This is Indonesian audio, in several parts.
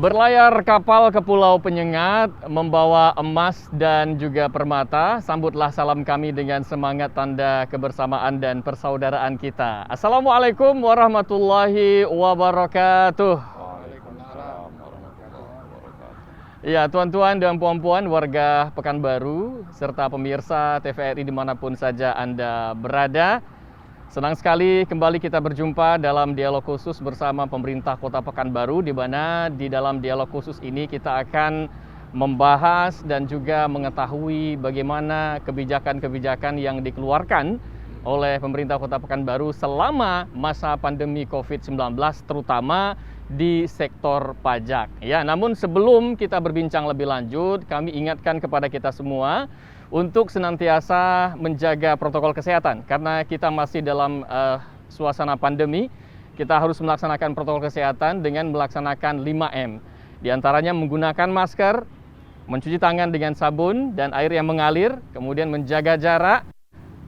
Berlayar kapal ke Pulau Penyengat, membawa emas dan juga permata, sambutlah salam kami dengan semangat tanda kebersamaan dan persaudaraan kita. Assalamualaikum warahmatullahi wabarakatuh. Waalaikumsalam warahmatullahi wabarakatuh. Ya, tuan-tuan dan puan-puan warga Pekanbaru, serta pemirsa TVRI dimanapun saja Anda berada. Senang sekali kembali kita berjumpa dalam dialog khusus bersama pemerintah Kota Pekanbaru, di mana di dalam dialog khusus ini kita akan membahas dan juga mengetahui bagaimana kebijakan-kebijakan yang dikeluarkan oleh pemerintah Kota Pekanbaru selama masa pandemi COVID-19, terutama di sektor pajak. Ya, namun sebelum kita berbincang lebih lanjut, kami ingatkan kepada kita semua untuk senantiasa menjaga protokol kesehatan, karena kita masih dalam suasana pandemi. Kita harus melaksanakan protokol kesehatan dengan melaksanakan 5M. Di antaranya menggunakan masker, mencuci tangan dengan sabun dan air yang mengalir, kemudian menjaga jarak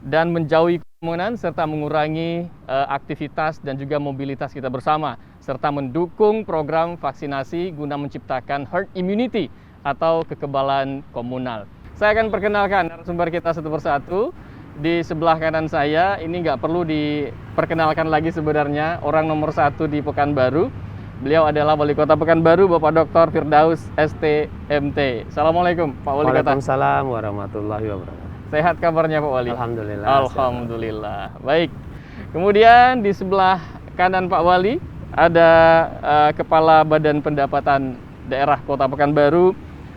dan menjauhi kerumunan, serta mengurangi aktivitas dan juga mobilitas kita bersama, serta mendukung program vaksinasi guna menciptakan herd immunity atau kekebalan komunal. Saya akan perkenalkan narasumber kita satu persatu. Di sebelah kanan saya, ini nggak perlu diperkenalkan lagi sebenarnya, orang nomor satu di Pekanbaru. Beliau adalah Wali Kota Pekanbaru, Bapak Dr. Firdaus STMT. Assalamualaikum, Pak Wali Kota. Waalaikumsalam warahmatullahi wabarakatuh. Sehat kabarnya, Pak Wali? Alhamdulillah. Alhamdulillah. Baik. Kemudian di sebelah kanan Pak Wali ada Kepala Badan Pendapatan Daerah Kota Pekanbaru,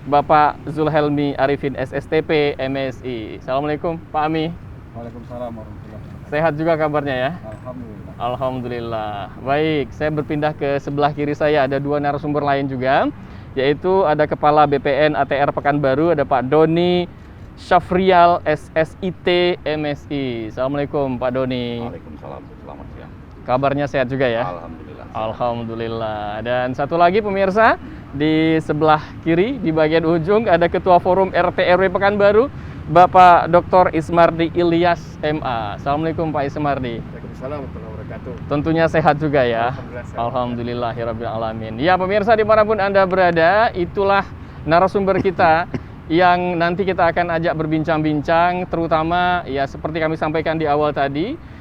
Bapak Zulhelmi Arifin SSTP MSI. Assalamualaikum Pak Ami. Waalaikumsalam warahmatullahi wabarakatuh. Sehat juga kabarnya ya? Alhamdulillah. Alhamdulillah. Baik, saya berpindah ke sebelah kiri saya, ada dua narasumber lain juga, yaitu ada Kepala BPN ATR Pekanbaru, ada Pak Doni Syafrial SSIT MSI. Assalamualaikum Pak Doni. Waalaikumsalam. Selamat siang. Kabarnya sehat juga ya? Alhamdulillah. Alhamdulillah. Dan satu lagi pemirsa, di sebelah kiri di bagian ujung ada Ketua Forum RT RW Pekanbaru, Bapak Dr. Ismardi Ilyas MA. Assalamualaikum Pak Ismardi. Waalaikumsalam warahmatullahi wabarakatuh. Tentunya sehat juga ya. Alhamdulillahirabbil alamin. Ya pemirsa dimanapun Anda berada, itulah narasumber kita yang nanti kita akan ajak berbincang-bincang, terutama ya seperti kami sampaikan di awal tadi,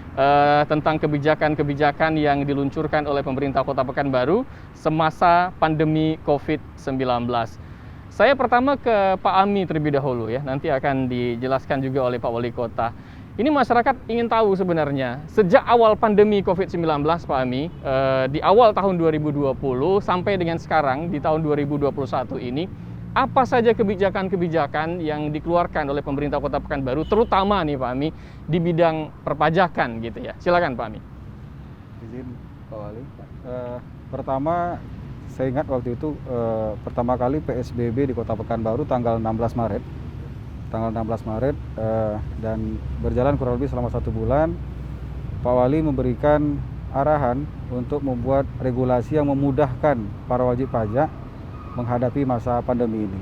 tentang kebijakan-kebijakan yang diluncurkan oleh pemerintah Kota Pekanbaru semasa pandemi COVID-19. Saya pertama ke Pak Ami terlebih dahulu ya, nanti akan dijelaskan juga oleh Pak Wali Kota. Ini masyarakat ingin tahu sebenarnya, sejak awal pandemi COVID-19 Pak Ami, di awal tahun 2020 sampai dengan sekarang di tahun 2021 ini, apa saja kebijakan-kebijakan yang dikeluarkan oleh pemerintah Kota Pekanbaru, terutama nih Pak Ami, di bidang perpajakan gitu ya. Silakan Pak Ami. Izin Pak Wali. Pertama, saya ingat waktu itu pertama kali PSBB di Kota Pekanbaru tanggal 16 Maret. Tanggal 16 Maret dan berjalan kurang lebih selama 1 bulan. Pak Wali memberikan arahan untuk membuat regulasi yang memudahkan para wajib pajak menghadapi masa pandemi ini.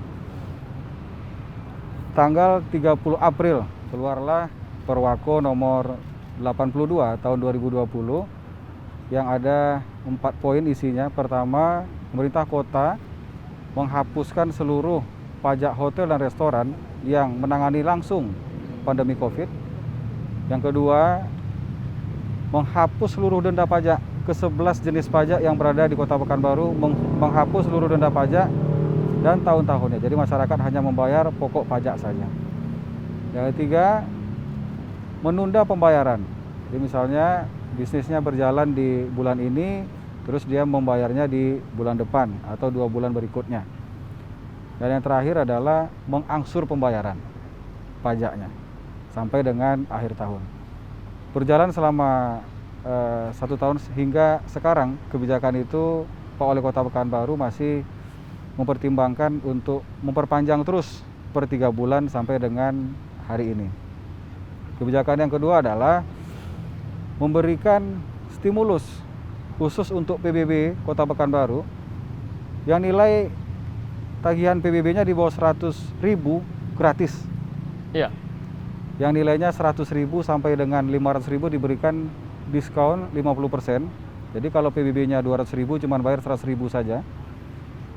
Tanggal 30 April keluarlah Perwako nomor 82 tahun 2020 yang ada 4 poin isinya. Pertama, pemerintah kota menghapuskan seluruh pajak hotel dan restoran yang menangani langsung pandemi Covid. Yang kedua, menghapus seluruh denda pajak ke 11 jenis pajak yang berada di Kota Pekanbaru, menghapus seluruh denda pajak dan tahun-tahunnya. Jadi masyarakat hanya membayar pokok pajak saja. Yang ketiga, menunda pembayaran. Jadi misalnya bisnisnya berjalan di bulan ini, terus dia membayarnya di bulan depan atau 2 bulan berikutnya. Dan yang terakhir adalah mengangsur pembayaran pajaknya sampai dengan akhir tahun. Berjalan selama 1 tahun hingga sekarang, kebijakan itu Pak Wali Kota Pekanbaru masih mempertimbangkan untuk memperpanjang terus per 3 bulan sampai dengan hari ini. Kebijakan yang kedua adalah memberikan stimulus khusus untuk PBB Kota Pekanbaru yang nilai tagihan PBB-nya di bawah 100.000 gratis. Iya. Yang nilainya 100.000 sampai dengan 500.000 diberikan diskon 50%. Jadi kalau PBB-nya 200.000 cuma bayar 100.000 saja.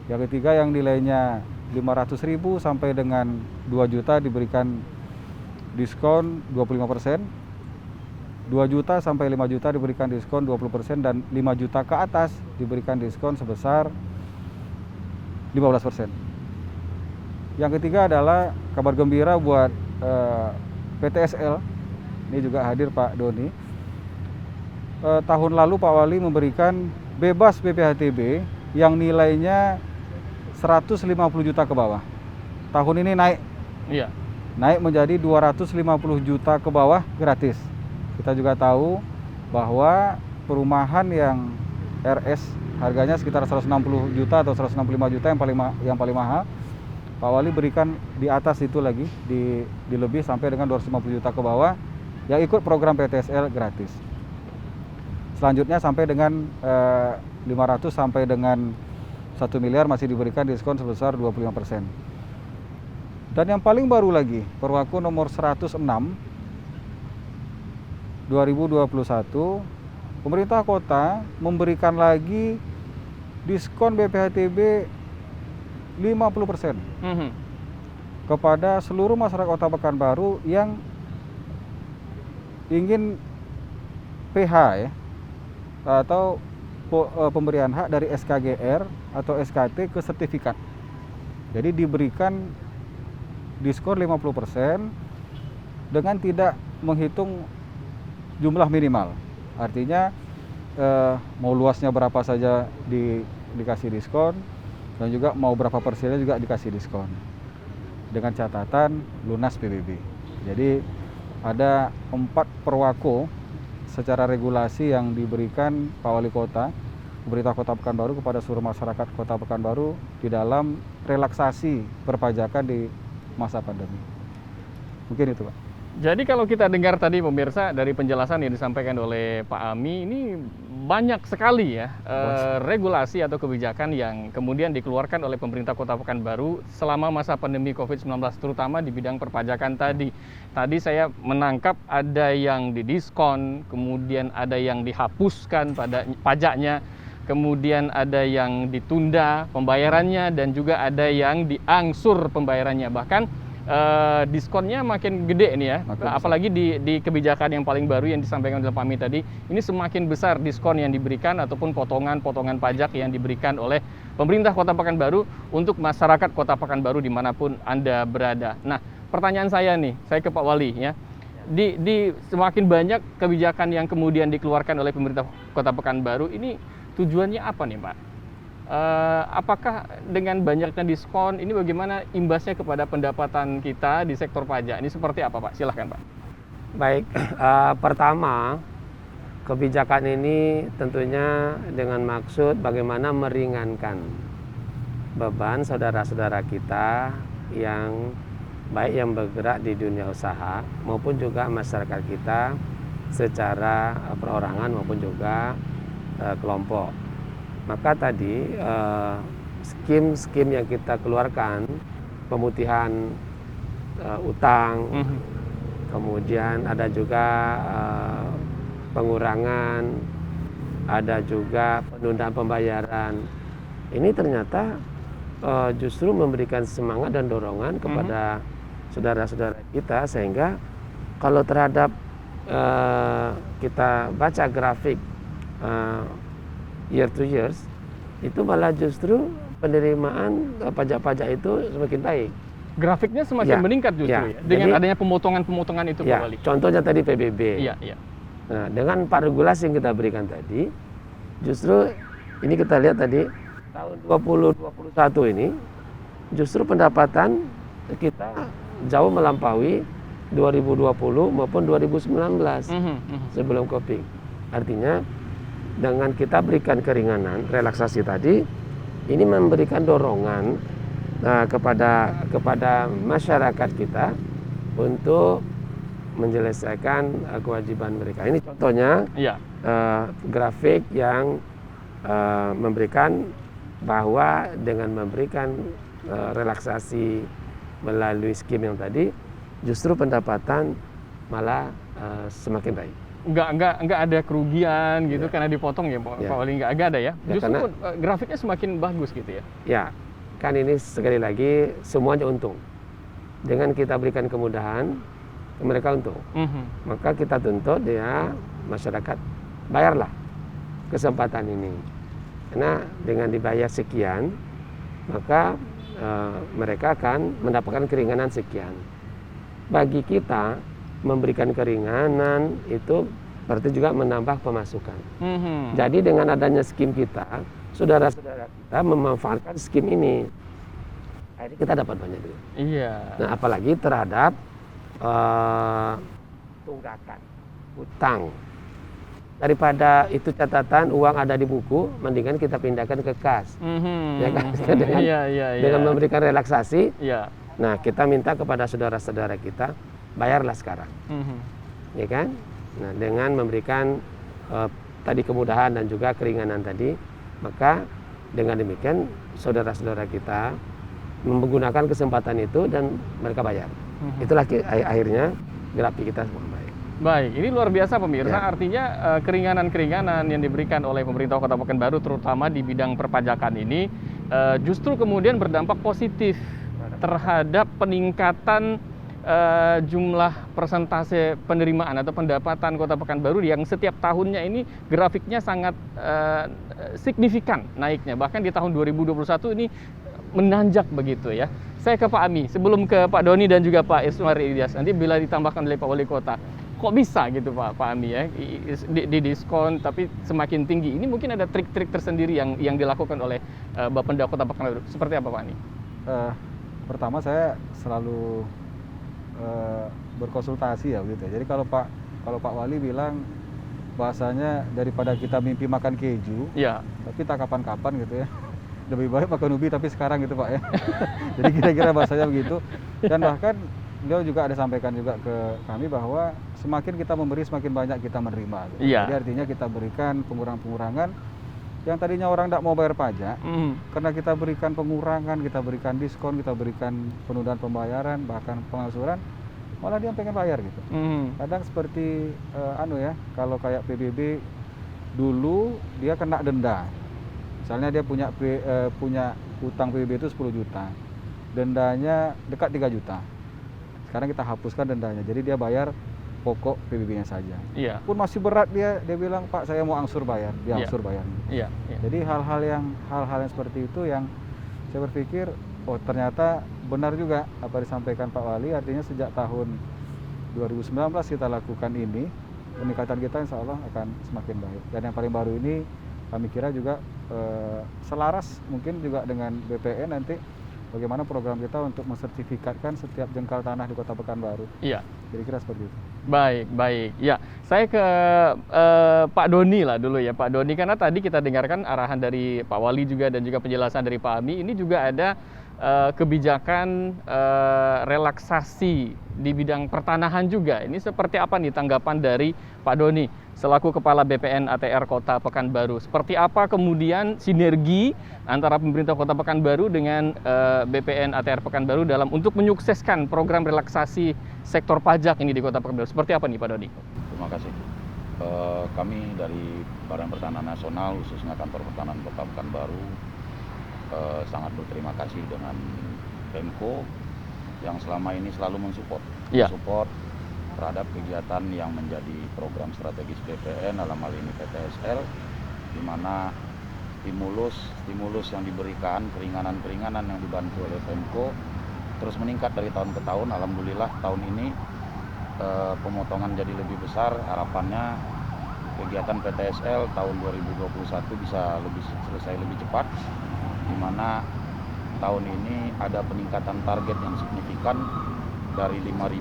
Yang ketiga yang nilainya 500.000 sampai dengan 2 juta diberikan diskon 25%. 2 juta sampai 5 juta diberikan diskon 20% dan 5 juta ke atas diberikan diskon sebesar 15%. Yang ketiga adalah kabar gembira buat PTSL. Ini juga hadir Pak Doni. Tahun lalu Pak Wali memberikan bebas BPHTB yang nilainya 150 juta ke bawah. Tahun ini naik. Iya. Naik menjadi 250 juta ke bawah gratis. Kita juga tahu bahwa perumahan yang RS harganya sekitar 160 juta atau 165 juta yang paling mahal, Pak Wali berikan di atas itu lagi, di lebih sampai dengan 250 juta ke bawah yang ikut program PTSL gratis. Selanjutnya sampai dengan 500 sampai dengan 1 miliar masih diberikan diskon sebesar 25%. Dan yang paling baru lagi, Perwaku nomor 106 2021, pemerintah kota memberikan lagi diskon BPHTB 50% kepada seluruh masyarakat Kota Pekanbaru yang ingin PH ya, atau pemberian hak dari SKGR atau SKT ke sertifikat. Jadi diberikan diskon 50% dengan tidak menghitung jumlah minimal. Artinya mau luasnya berapa saja dikasih diskon, dan juga mau berapa persennya juga dikasih diskon dengan catatan lunas PBB. Jadi ada 4 perwako secara regulasi yang diberikan Pak Wali Kota, pemerintah Kota Pekanbaru kepada seluruh masyarakat Kota Pekanbaru di dalam relaksasi perpajakan di masa pandemi. Mungkin itu Pak. Jadi kalau kita dengar tadi pemirsa dari penjelasan yang disampaikan oleh Pak Ami, ini banyak sekali ya regulasi atau kebijakan yang kemudian dikeluarkan oleh pemerintah Kota Pekanbaru selama masa pandemi COVID-19, terutama di bidang perpajakan tadi. Tadi saya menangkap ada yang didiskon, kemudian ada yang dihapuskan pada pajaknya, kemudian ada yang ditunda pembayarannya, dan juga ada yang diangsur pembayarannya. Bahkan diskonnya makin gede nih ya, apalagi di kebijakan yang paling baru yang disampaikan oleh Pak Ami tadi, ini semakin besar diskon yang diberikan ataupun potongan-potongan pajak yang diberikan oleh pemerintah Kota Pekanbaru untuk masyarakat Kota Pekanbaru dimanapun Anda berada. Nah, pertanyaan saya nih, saya ke Pak Wali ya, di semakin banyak kebijakan yang kemudian dikeluarkan oleh pemerintah Kota Pekanbaru, ini tujuannya apa nih Pak? Apakah dengan banyaknya diskon ini bagaimana imbasnya kepada pendapatan kita di sektor pajak? Ini seperti apa Pak? Silahkan Pak. Baik, pertama kebijakan ini tentunya dengan maksud bagaimana meringankan beban saudara-saudara kita yang baik yang bergerak di dunia usaha maupun juga masyarakat kita secara perorangan maupun juga kelompok. Maka tadi skim-skim yang kita keluarkan, pemutihan utang, kemudian ada juga pengurangan, ada juga penundaan pembayaran. Ini ternyata justru memberikan semangat dan dorongan kepada saudara-saudara kita, sehingga kalau terhadap kita baca grafik year to years, itu malah justru penerimaan pajak-pajak itu semakin baik. Grafiknya semakin meningkat justru ya, dengan adanya pemotongan-pemotongan itu ya, Pak Wali. Contohnya tadi PBB. Iya, iya. Nah, dengan 4 regulasi yang kita berikan tadi, justru ini kita lihat tadi tahun 2021 ini justru pendapatan kita jauh melampaui 2020 maupun 2019 sebelum Covid. Artinya dengan kita berikan keringanan, relaksasi tadi, ini memberikan dorongan kepada masyarakat kita untuk menyelesaikan kewajiban mereka. Ini contohnya grafik yang memberikan bahwa dengan memberikan relaksasi melalui skim yang tadi, justru pendapatan malah semakin baik. nggak ada kerugian gitu karena dipotong ya Pak Ya. Wali, nggak ada ya. Ya, Justru karena- grafiknya semakin bagus gitu ya. Ya, kan ini sekali lagi semuanya untung. Dengan kita berikan kemudahan, mereka untung. Maka kita tuntut ya masyarakat bayarlah kesempatan ini. Karena dengan dibayar sekian, maka mereka akan mendapatkan keringanan sekian. Bagi kita memberikan keringanan itu berarti juga menambah pemasukan. Jadi dengan adanya skim kita, saudara-saudara kita memanfaatkan skim ini. Akhirnya kita dapat banyak duit. Iya. Nah, apalagi terhadap tunggakan, hutang. Daripada itu catatan uang ada di buku, mendingan kita pindahkan ke kas. Ya kan? Dengan, Iya. dengan memberikan relaksasi, Iya. nah kita minta kepada saudara-saudara kita, bayarlah sekarang. Ya kan? Nah, dengan memberikan tadi kemudahan dan juga keringanan tadi, maka dengan demikian saudara-saudara kita menggunakan kesempatan itu dan mereka bayar. Itulah akhirnya grafik kita semua baik. Baik, ini luar biasa pemirsa. Ya. Artinya keringanan-keringanan yang diberikan oleh pemerintah Kota Pekanbaru terutama di bidang perpajakan ini justru kemudian berdampak positif terhadap peningkatan jumlah persentase penerimaan atau pendapatan Kota Pekanbaru yang setiap tahunnya ini grafiknya sangat signifikan naiknya. Bahkan di tahun 2021 ini menanjak begitu ya. Saya ke Pak Ami, sebelum ke Pak Doni dan juga Pak Iswari Ilyas. Nanti bila ditambahkan oleh Pak Wali Kota, kok bisa gitu Pak Ami ya, di diskon tapi semakin tinggi. Ini mungkin ada trik-trik tersendiri yang dilakukan oleh Bapenda Kota Pekanbaru. Seperti apa Pak Ami? Pertama saya selalu berkonsultasi ya gitu. Jadi kalau Pak Wali bilang bahasanya daripada kita mimpi makan keju, Ya. tapi tak kapan-kapan gitu ya. Lebih baik makan ubi tapi sekarang gitu Pak ya. Jadi kira-kira bahasanya begitu. Dan bahkan beliau juga ada sampaikan juga ke kami bahwa semakin kita memberi semakin banyak kita menerima. Gitu. Iya. Jadi artinya kita berikan pengurangan-pengurangan yang tadinya orang tidak mau bayar pajak, karena kita berikan pengurangan, kita berikan diskon, kita berikan penundaan pembayaran, bahkan pengangsuran, malah dia pengen bayar gitu. Kadang seperti kalau kayak PBB dulu dia kena denda. Misalnya dia punya utang PBB itu 10 juta. Dendanya dekat 3 juta. Sekarang kita hapuskan dendanya. Jadi dia bayar pokok PBB-nya saja. Iya. Pun masih berat dia bilang, "Pak, saya mau angsur bayar." Dia angsur bayar. Iya. Jadi hal-hal yang seperti itu yang saya berpikir, oh ternyata benar juga apa disampaikan Pak Wali. Artinya sejak tahun 2019 kita lakukan ini, peningkatan kita insya Allah akan semakin baik. Dan yang paling baru ini kami kira juga selaras mungkin juga dengan BPN nanti bagaimana program kita untuk mensertifikatkan setiap jengkal tanah di Kota Pekanbaru. Iya. Kira-kira seperti itu. Baik. Ya, saya ke Pak Doni lah dulu ya, Pak Doni, karena tadi kita dengarkan arahan dari Pak Wali juga dan juga penjelasan dari Pak Ami. Ini juga ada kebijakan relaksasi di bidang pertanahan juga. Ini seperti apa nih tanggapan dari Pak Doni selaku Kepala BPN ATR Kota Pekanbaru? Seperti apa kemudian sinergi antara pemerintah Kota Pekanbaru dengan BPN ATR Pekanbaru dalam untuk menyukseskan program relaksasi sektor pajak ini di Kota Pekanbaru? Seperti apa nih Pak Doni? Terima kasih. Kami dari Badan Pertanahan Nasional, khususnya Kantor Pertanahan Kota Pekanbaru, sangat berterima kasih dengan Pemko yang selama ini selalu mensupport terhadap kegiatan yang menjadi program strategis BPN dalam hal ini PTSL, di mana stimulus yang diberikan, keringanan-keringanan yang dibantu oleh Pemko terus meningkat dari tahun ke tahun. Alhamdulillah tahun ini pemotongan jadi lebih besar. Harapannya kegiatan PTSL tahun 2021 bisa selesai lebih cepat, di mana tahun ini ada peningkatan target yang signifikan dari 5.000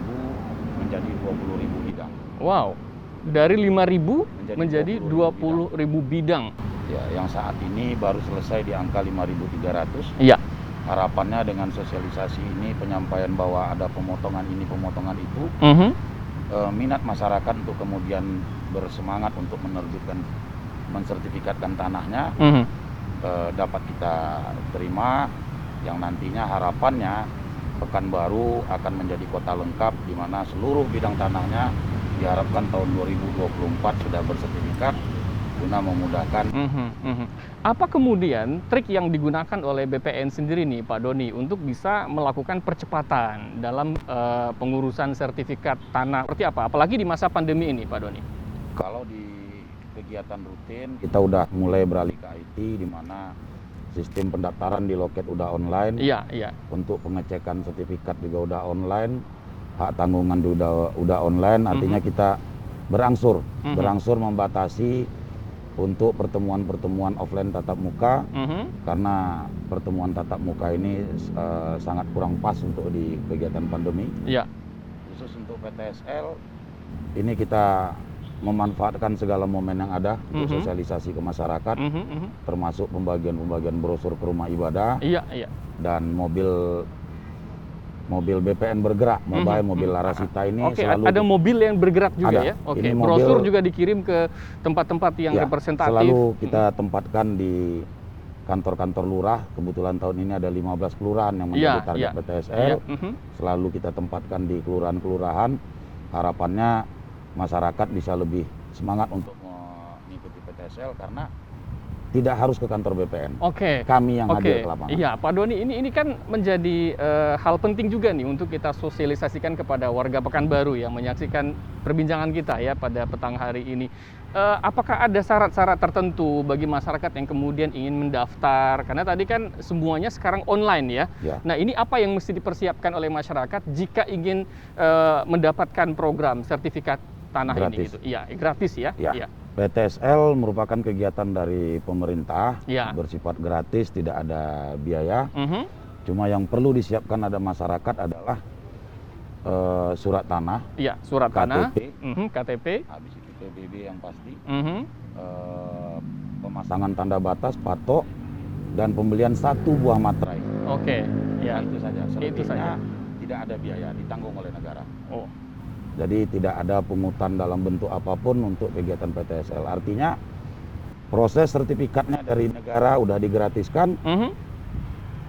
menjadi 20.000 bidang. Wow, dari 5.000 menjadi 20.000 bidang. Ya, yang saat ini baru selesai di angka 5.300. Iya. Harapannya dengan sosialisasi ini, penyampaian bahwa ada pemotongan ini, pemotongan itu, minat masyarakat untuk kemudian bersemangat untuk mensertifikatkan tanahnya dapat kita terima, yang nantinya harapannya Pekanbaru akan menjadi kota lengkap di mana seluruh bidang tanahnya diharapkan tahun 2024 sudah bersertifikat guna memudahkan. Apa kemudian trik yang digunakan oleh BPN sendiri nih Pak Doni untuk bisa melakukan percepatan dalam pengurusan sertifikat tanah? Seperti apa? Apalagi di masa pandemi ini Pak Doni. Kalau di kegiatan rutin kita udah mulai beralih ke IT, di mana sistem pendaftaran di loket udah online. Iya. Untuk pengecekan sertifikat juga udah online, hak tanggungan udah online. Artinya kita berangsur membatasi untuk pertemuan-pertemuan offline tatap muka, karena pertemuan tatap muka ini sangat kurang pas untuk di kegiatan pandemi. Iya. Khusus untuk PTSL ini kita memanfaatkan segala momen yang ada untuk sosialisasi ke masyarakat, termasuk pembagian brosur ke rumah ibadah. Iya. Dan mobil BPN bergerak, mobil Larasita ini selalu ada mobil yang bergerak juga ada. Ya. Oke. Ini Brosur juga dikirim ke tempat-tempat yang representatif. Selalu kita tempatkan di kantor-kantor lurah. Kebetulan tahun ini ada 15 kelurahan yang menjadi target PTSL. Selalu kita tempatkan di kelurahan-kelurahan. Harapannya masyarakat bisa lebih semangat untuk mengikuti PTSL karena tidak harus ke kantor BPN. Kami yang hadir ke lapangan. Iya, Pak Doni, ini kan menjadi hal penting juga nih untuk kita sosialisasikan kepada warga Pekanbaru yang menyaksikan perbincangan kita ya pada petang hari ini. Apakah ada syarat-syarat tertentu bagi masyarakat yang kemudian ingin mendaftar? Karena tadi kan semuanya sekarang online ya. Nah, ini apa yang mesti dipersiapkan oleh masyarakat jika ingin mendapatkan program sertifikat tanah gratis. Ini gitu? Iya, gratis ya. Iya. PTSL merupakan kegiatan dari pemerintah, bersifat gratis, tidak ada biaya. Cuma yang perlu disiapkan ada masyarakat adalah surat tanah, surat tanah, KTP, habis itu PBB yang pasti, pemasangan tanda batas, patok, dan pembelian 1 buah materai. Itu saja. Selebihnya tidak ada biaya, ditanggung oleh negara. Jadi tidak ada pungutan dalam bentuk apapun untuk kegiatan PTSL. Artinya proses sertifikatnya dari negara udah digratiskan.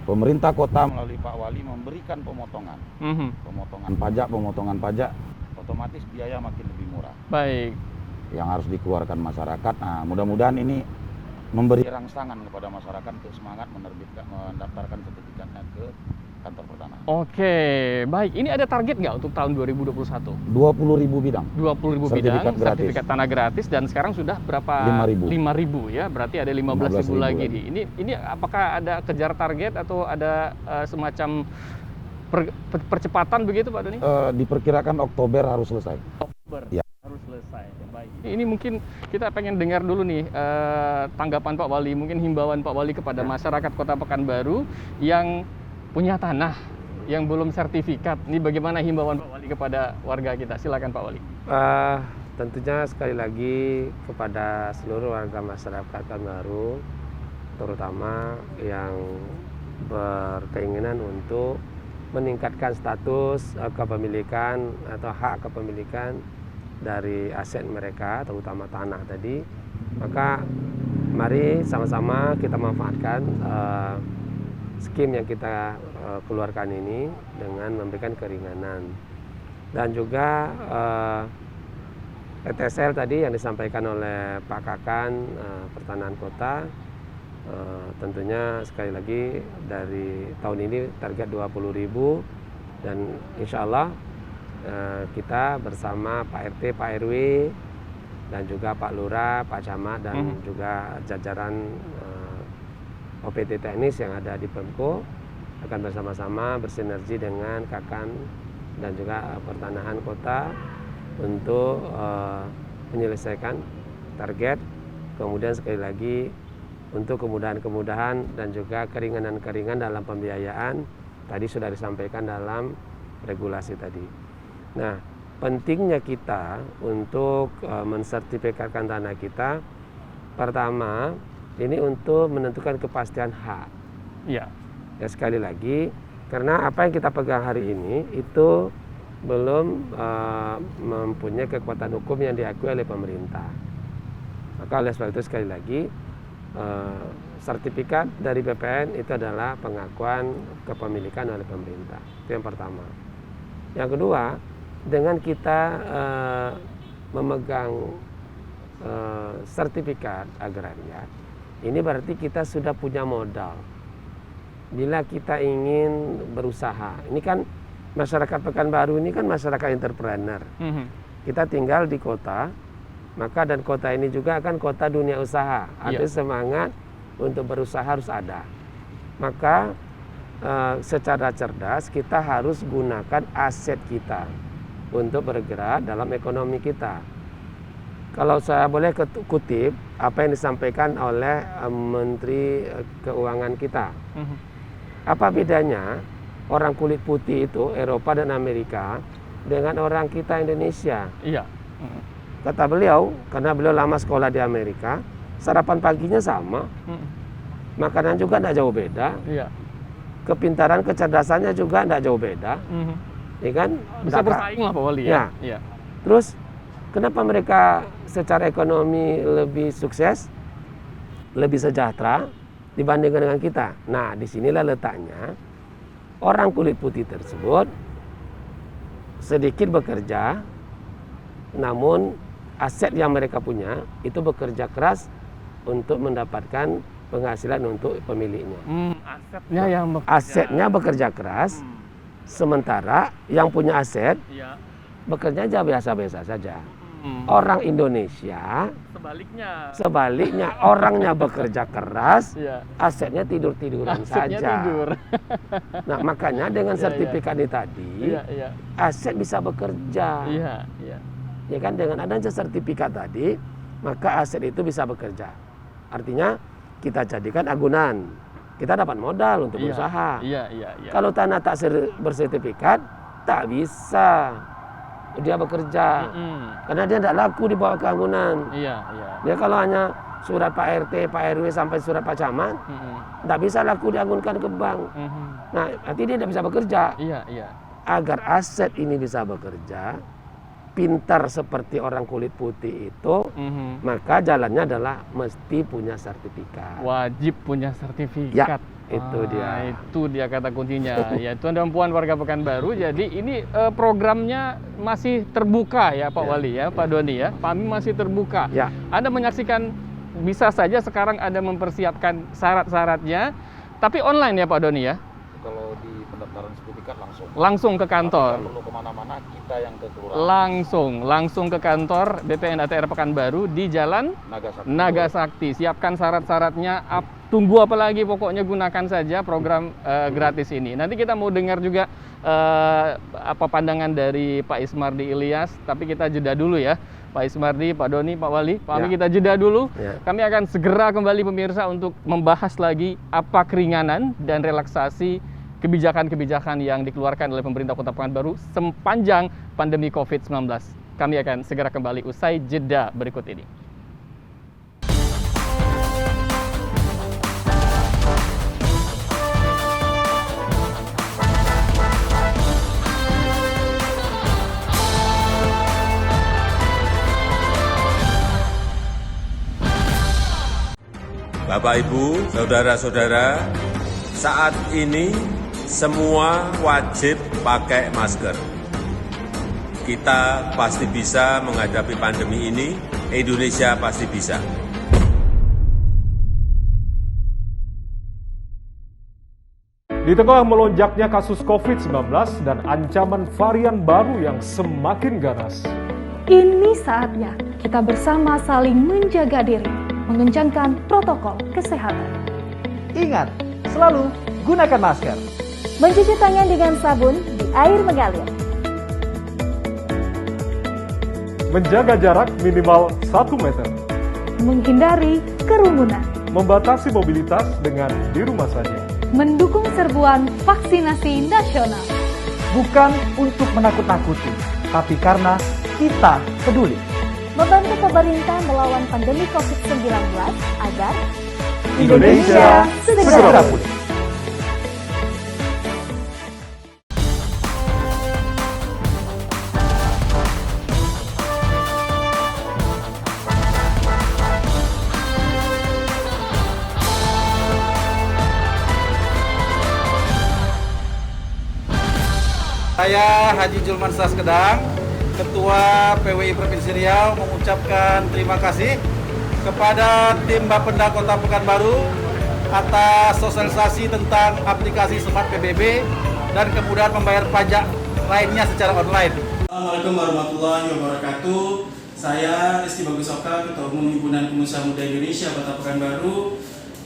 Pemerintah kota melalui Pak Wali memberikan pemotongan. Pemotongan pajak, otomatis biaya makin lebih murah. Baik. Yang harus dikeluarkan masyarakat. Nah, mudah-mudahan ini memberi rangsangan kepada masyarakat untuk semangat mendaftarkan sertifikatnya ke kantor pertanahan. Baik. Ini ada target nggak untuk tahun 2021? 20.000 bidang. 20.000 bidang sertifikat tanah gratis, dan sekarang sudah berapa? 5.000 ya. Berarti ada 15.000 lagi nih. Ini apakah ada kejar target atau ada semacam percepatan begitu Pak Doni? Diperkirakan Oktober harus selesai. Harus selesai. Baik. Ini mungkin kita pengen dengar dulu nih tanggapan Pak Wali, mungkin himbauan Pak Wali kepada masyarakat Kota Pekanbaru yang punya tanah yang belum sertifikat. Ini bagaimana himbauan Pak Wali kepada warga kita? Silakan Pak Wali. Tentunya sekali lagi kepada seluruh warga masyarakat Pekanbaru, terutama yang berkeinginan untuk meningkatkan status kepemilikan atau hak kepemilikan dari aset mereka, terutama tanah tadi, maka mari sama-sama kita manfaatkan skim yang kita keluarkan ini dengan memberikan keringanan. Dan juga PTSL tadi yang disampaikan oleh Pak Kakan Pertanahan Kota, tentunya sekali lagi dari tahun ini target 20.000, dan insya Allah kita bersama Pak RT, Pak RW, dan juga Pak Lurah, Pak Camat, dan juga jajaran OPT teknis yang ada di Pemko akan bersama-sama bersinergi dengan Kakan dan juga Pertanahan Kota untuk menyelesaikan target. Kemudian sekali lagi untuk kemudahan-kemudahan dan juga keringanan-keringanan dalam pembiayaan tadi sudah disampaikan dalam regulasi tadi. Nah, pentingnya kita untuk mensertifikatkan tanah kita, pertama ini untuk menentukan kepastian hak. Ya, sekali lagi, karena apa yang kita pegang hari ini itu belum mempunyai kekuatan hukum yang diakui oleh pemerintah. Maka oleh sebab itu sekali lagi sertifikat dari BPN itu adalah pengakuan kepemilikan oleh pemerintah. Itu yang pertama. Yang kedua, dengan kita memegang sertifikat agraria, ini berarti kita sudah punya modal. Bila kita ingin berusaha, ini kan masyarakat Pekanbaru ini kan masyarakat entrepreneur. Kita tinggal di kota, maka dan kota ini juga kan kota dunia usaha. Ada semangat untuk berusaha harus ada. Maka secara cerdas kita harus gunakan aset kita untuk bergerak dalam ekonomi kita. Kalau saya boleh kutip apa yang disampaikan oleh Menteri Keuangan kita. Apa bedanya orang kulit putih itu Eropa dan Amerika dengan orang kita Indonesia? Iya. Kata beliau, karena beliau lama sekolah di Amerika, sarapan paginya sama, makanan juga tidak jauh beda, kepintaran kecerdasannya juga tidak jauh beda, ya kan? Bisa bersaing lah Pak Wali ya. Iya. Terus kenapa mereka secara ekonomi lebih sukses, lebih sejahtera dibandingkan dengan kita? Nah, disinilah letaknya orang kulit putih tersebut sedikit bekerja, namun aset yang mereka punya itu bekerja keras untuk mendapatkan penghasilan untuk pemiliknya. Asetnya bekerja keras, sementara yang punya aset bekerja aja biasa-biasa saja. Orang Indonesia sebaliknya orangnya bekerja keras, asetnya tidur-tiduran saja. Nah, makanya dengan sertifikat ini tadi, aset bisa bekerja. Ya kan, dengan adanya sertifikat tadi, maka aset itu bisa bekerja. Artinya kita jadikan agunan, kita dapat modal untuk berusaha. Kalau tanah tak bersertifikat, tak bisa dia bekerja, karena dia tidak laku di bawah keagunan. Dia kalau hanya surat Pak RT, Pak RW sampai surat Pak Camat, tidak bisa laku diagunkan ke bank. Nah, nanti dia tidak bisa bekerja. Agar aset ini bisa bekerja, pintar seperti orang kulit putih itu, maka jalannya adalah mesti punya sertifikat. Wajib punya sertifikat. Itu dia. Itu dia kata kuncinya. Ya, Tuan dan Puan warga Pekanbaru. Jadi ini programnya masih terbuka ya Pak Wali ya, Pak Doni ya. Pak Ami masih terbuka. Anda menyaksikan, bisa saja sekarang Anda mempersiapkan syarat-syaratnya, tapi online ya Pak Doni ya. Kalau di pendaftaran sertifikat langsung ke kantor. Perlu kemana-mana, kita yang ke kelurahan. Langsung ke kantor BPN ATR Pekanbaru di Jalan Nagasakti. Siapkan syarat-syaratnya. Tunggu apa lagi, pokoknya gunakan saja program gratis ini. Nanti kita mau dengar juga apa pandangan dari Pak Ismardi Ilyas, tapi kita jeda dulu ya. Pak Ismardi, Pak Doni, Pak Wali, Pak Ami, kita jeda dulu. Kami akan segera kembali pemirsa untuk membahas lagi apa keringanan dan relaksasi kebijakan-kebijakan yang dikeluarkan oleh pemerintah Kota Pekanbaru sepanjang pandemi COVID-19. Kami akan segera kembali usai jeda berikut ini. Bapak, Ibu, saudara-saudara, saat ini semua wajib pakai masker. Kita pasti bisa menghadapi pandemi ini, Indonesia pasti bisa. Di tengah melonjaknya kasus COVID-19 dan ancaman varian baru yang semakin ganas, ini saatnya kita bersama saling menjaga diri, mengencangkan protokol kesehatan. Ingat, selalu gunakan masker. Mencuci tangan dengan sabun di air mengalir. menjaga jarak minimal 1 meter, menghindari kerumunan, membatasi mobilitas dengan di rumah saja, mendukung serbuan vaksinasi nasional. Bukan untuk menakut-nakuti, tapi karena kita peduli. Membantu pemerintah melawan pandemi COVID-19 agar Indonesia segera pulih. Saya Haji Julman Saskedang Ketua PWI Provinsi Riau mengucapkan terima kasih kepada tim Bapenda Kota Pekanbaru atas sosialisasi tentang aplikasi Smart PBB dan kemudahan membayar pajak lainnya secara online. Assalamualaikum warahmatullahi wabarakatuh. Saya Rizky Bagus Oka, Ketua Umum Himpunan Pengusaha Muda Indonesia Kota Pekanbaru.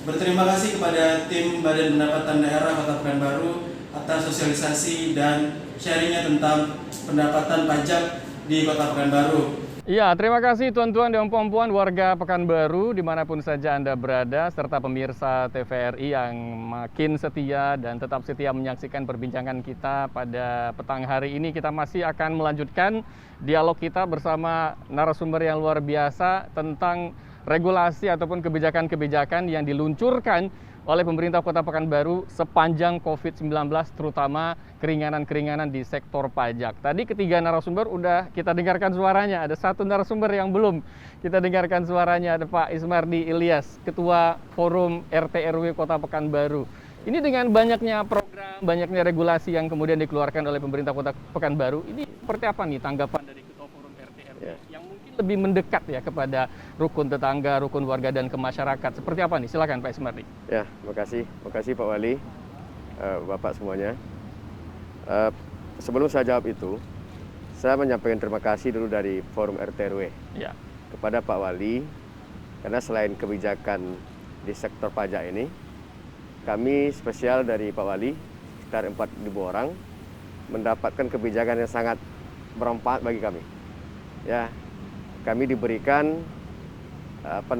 Berterima kasih kepada tim Badan Pendapatan Daerah Kota Pekanbaru atas sosialisasi dan sharingnya tentang pendapatan pajak di Kota Pekanbaru. Iya, terima kasih tuan-tuan dan puan-puan warga Pekanbaru dimanapun saja Anda berada, serta pemirsa TVRI yang makin setia dan tetap setia menyaksikan perbincangan kita pada petang hari ini. Kita masih akan melanjutkan dialog kita bersama narasumber yang luar biasa tentang regulasi ataupun kebijakan-kebijakan yang diluncurkan oleh pemerintah Kota Pekanbaru sepanjang COVID-19, terutama keringanan-keringanan di sektor pajak. Tadi ketiga narasumber udah kita dengarkan suaranya, ada satu narasumber yang belum kita dengarkan suaranya, ada Pak Ismardi Ilyas, Ketua Forum RT RW Kota Pekanbaru. Ini dengan banyaknya program, banyaknya regulasi yang kemudian dikeluarkan oleh pemerintah Kota Pekanbaru, ini seperti apa nih tanggapan dari Ketua Forum RT RW yang mungkin lebih mendekat ya kepada rukun tetangga, rukun warga dan ke masyarakat. Seperti apa nih? Silakan Pak Ismardi. Ya, makasih Pak Wali, Bapak semuanya. Sebelum saya jawab itu, saya menyampaikan terima kasih dulu dari Forum RT RW kepada Pak Wali, karena selain kebijakan di sektor pajak ini, kami spesial dari Pak Wali, sekitar 4.000 orang, mendapatkan kebijakan yang sangat bermanfaat bagi kami. Ya, kami diberikan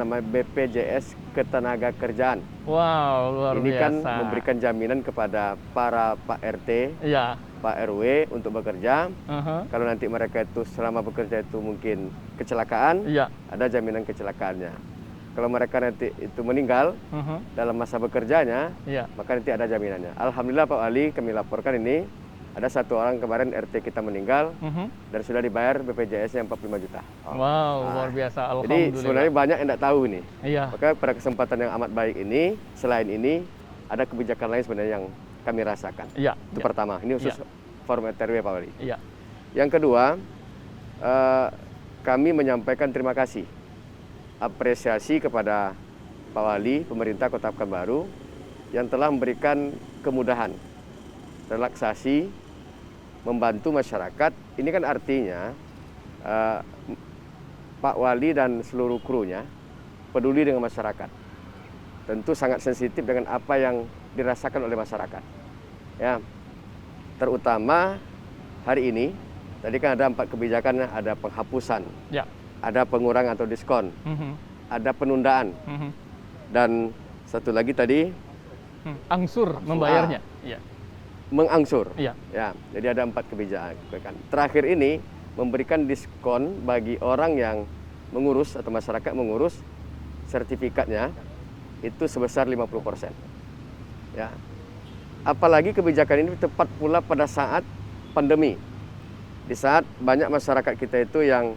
BPJS Ketenagakerjaan. Wow, luar ini biasa. Kan memberikan jaminan kepada para Pak RT, Pak RW untuk bekerja. Kalau nanti mereka itu selama bekerja itu mungkin kecelakaan, ada jaminan kecelakaannya. Kalau mereka nanti itu meninggal dalam masa bekerjanya, maka nanti ada jaminannya. Alhamdulillah Pak Wali, kami laporkan ini ada satu orang kemarin RT kita meninggal dan sudah dibayar BPJS-nya 45 juta. Wow, luar biasa. Alhamdulillah. Jadi sebenarnya banyak yang tidak tahu ini. Maka pada kesempatan yang amat baik ini, selain ini ada kebijakan lain sebenarnya yang kami rasakan. Itu pertama. Ini khusus Forum RT RW Pak Wali. Yang kedua, kami menyampaikan terima kasih, apresiasi kepada Pak Wali, pemerintah Kota Pekanbaru yang telah memberikan kemudahan, relaksasi, membantu masyarakat. Ini kan artinya Pak Wali dan seluruh krunya peduli dengan masyarakat. Tentu sangat sensitif dengan apa yang dirasakan oleh masyarakat. Ya, terutama hari ini, tadi kan ada 4 kebijakan, ada penghapusan, ada pengurangan atau diskon, ada penundaan, dan satu lagi tadi angsur membayarnya. Mengangsur. Ya, jadi ada 4 kebijakan. Terakhir ini memberikan diskon bagi orang yang mengurus atau masyarakat mengurus sertifikatnya itu sebesar 50%. Ya. Apalagi kebijakan ini tepat pula pada saat pandemi. Di saat banyak masyarakat kita itu yang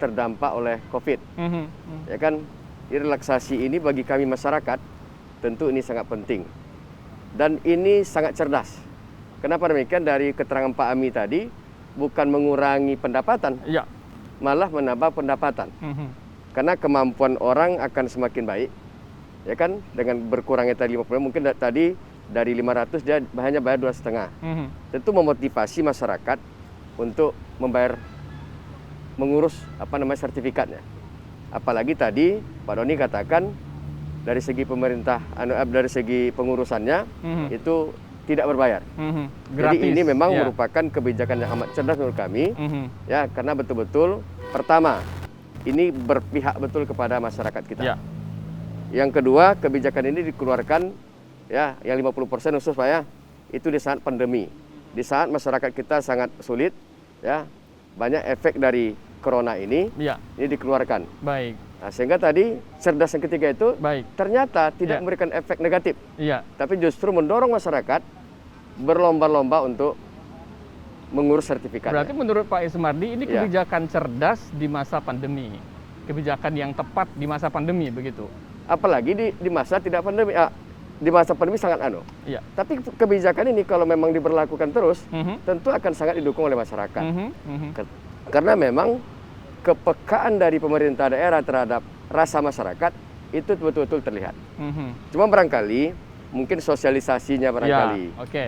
terdampak oleh Covid. Ya kan? Relaksasi ini bagi kami masyarakat tentu ini sangat penting. Dan ini sangat cerdas. Kenapa demikian? Dari keterangan Pak Ami tadi, bukan mengurangi pendapatan, malah menambah pendapatan. Karena kemampuan orang akan semakin baik, ya kan? Dengan berkurangnya tadi 50, mungkin tadi dari 500 dia hanya bayar 2,5. Tentu memotivasi masyarakat untuk mengurus sertifikatnya. Apalagi tadi Pak Doni katakan, dari segi pemerintah, dari segi pengurusannya itu tidak berbayar. Jadi ini memang merupakan kebijakan yang amat cerdas menurut kami, ya, karena betul-betul pertama ini berpihak betul kepada masyarakat kita. Yang kedua, kebijakan ini dikeluarkan ya yang 50% khusus Pak ya, itu di saat pandemi, di saat masyarakat kita sangat sulit, ya, banyak efek dari corona ini dikeluarkan. Nah, sehingga tadi cerdas yang ketiga itu ternyata tidak memberikan efek negatif, tapi justru mendorong masyarakat berlomba-lomba untuk mengurus sertifikat. Berarti menurut Pak Ismardi ini kebijakan cerdas di masa pandemi, kebijakan yang tepat di masa pandemi begitu. Apalagi di masa tidak pandemi. di masa pandemi sangat Iya. Tapi kebijakan ini kalau memang diberlakukan terus, tentu akan sangat didukung oleh masyarakat. Karena memang kepekaan dari pemerintah daerah terhadap rasa masyarakat itu betul-betul terlihat. Cuma barangkali mungkin sosialisasinya barangkali.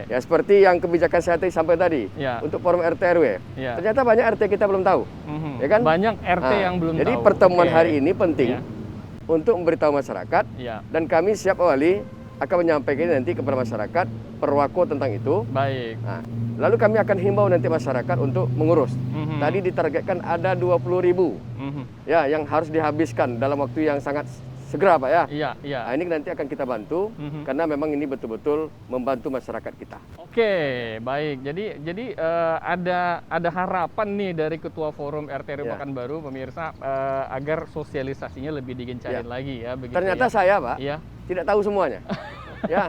Ya seperti yang kebijakan saya sampai tadi untuk forum RT RW. Ternyata banyak RT kita belum tahu. Ya kan? Banyak RT yang belum jadi tahu. Pertemuan hari ini penting untuk memberitahu masyarakat dan kami siap wali akan menyampaikan nanti kepada masyarakat perwako tentang itu. Baik. Nah, lalu kami akan himbau nanti masyarakat untuk mengurus. Tadi ditargetkan ada 20.000 ya yang harus dihabiskan dalam waktu yang sangat segera Pak ya. Iya. Nah, ini nanti akan kita bantu karena memang ini betul-betul membantu masyarakat kita. Oke, baik. Jadi ada harapan nih dari Ketua Forum RT RW Pekanbaru pemirsa agar sosialisasinya lebih digencarin lagi ya. Begitu, ternyata saya Pak tidak tahu semuanya. Ya,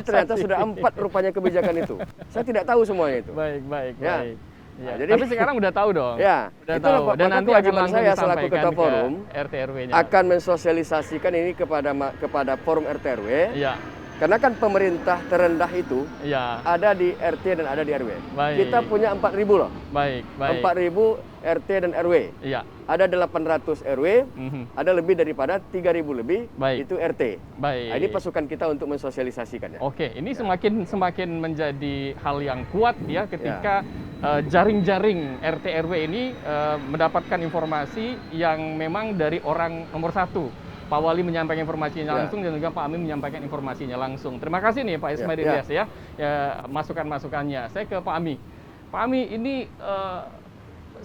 ternyata sudah 4 rupanya kebijakan itu. Saya tidak tahu semuanya itu. Baik. Ya. Ya, jadi, tapi sekarang udah tahu dong. Ya, udah itulah tahu. Dan nanti akan langsung saya selaku Ketua Forum RT RW-nya akan mensosialisasikan ini kepada Forum RT RW. Iya. Karena kan pemerintah terendah itu ada di RT dan ada di RW. Baik. Kita punya 4.000 loh. Baik. 4.000 RT dan RW. Iya. Ada 800 RW, ada lebih daripada 3.000 lebih itu RT. Baik. Nah, ini pasukan kita untuk mensosialisasikannya. Oke, ini semakin menjadi hal yang kuat ya ketika jaring-jaring RT RW ini mendapatkan informasi yang memang dari orang nomor 1. Pak Wali menyampaikan informasinya langsung dan juga Pak Amin menyampaikan informasinya langsung. Terima kasih nih Pak Ismail Ilyas ya masukan-masukannya. Saya ke Pak Ami. Pak Ami, ini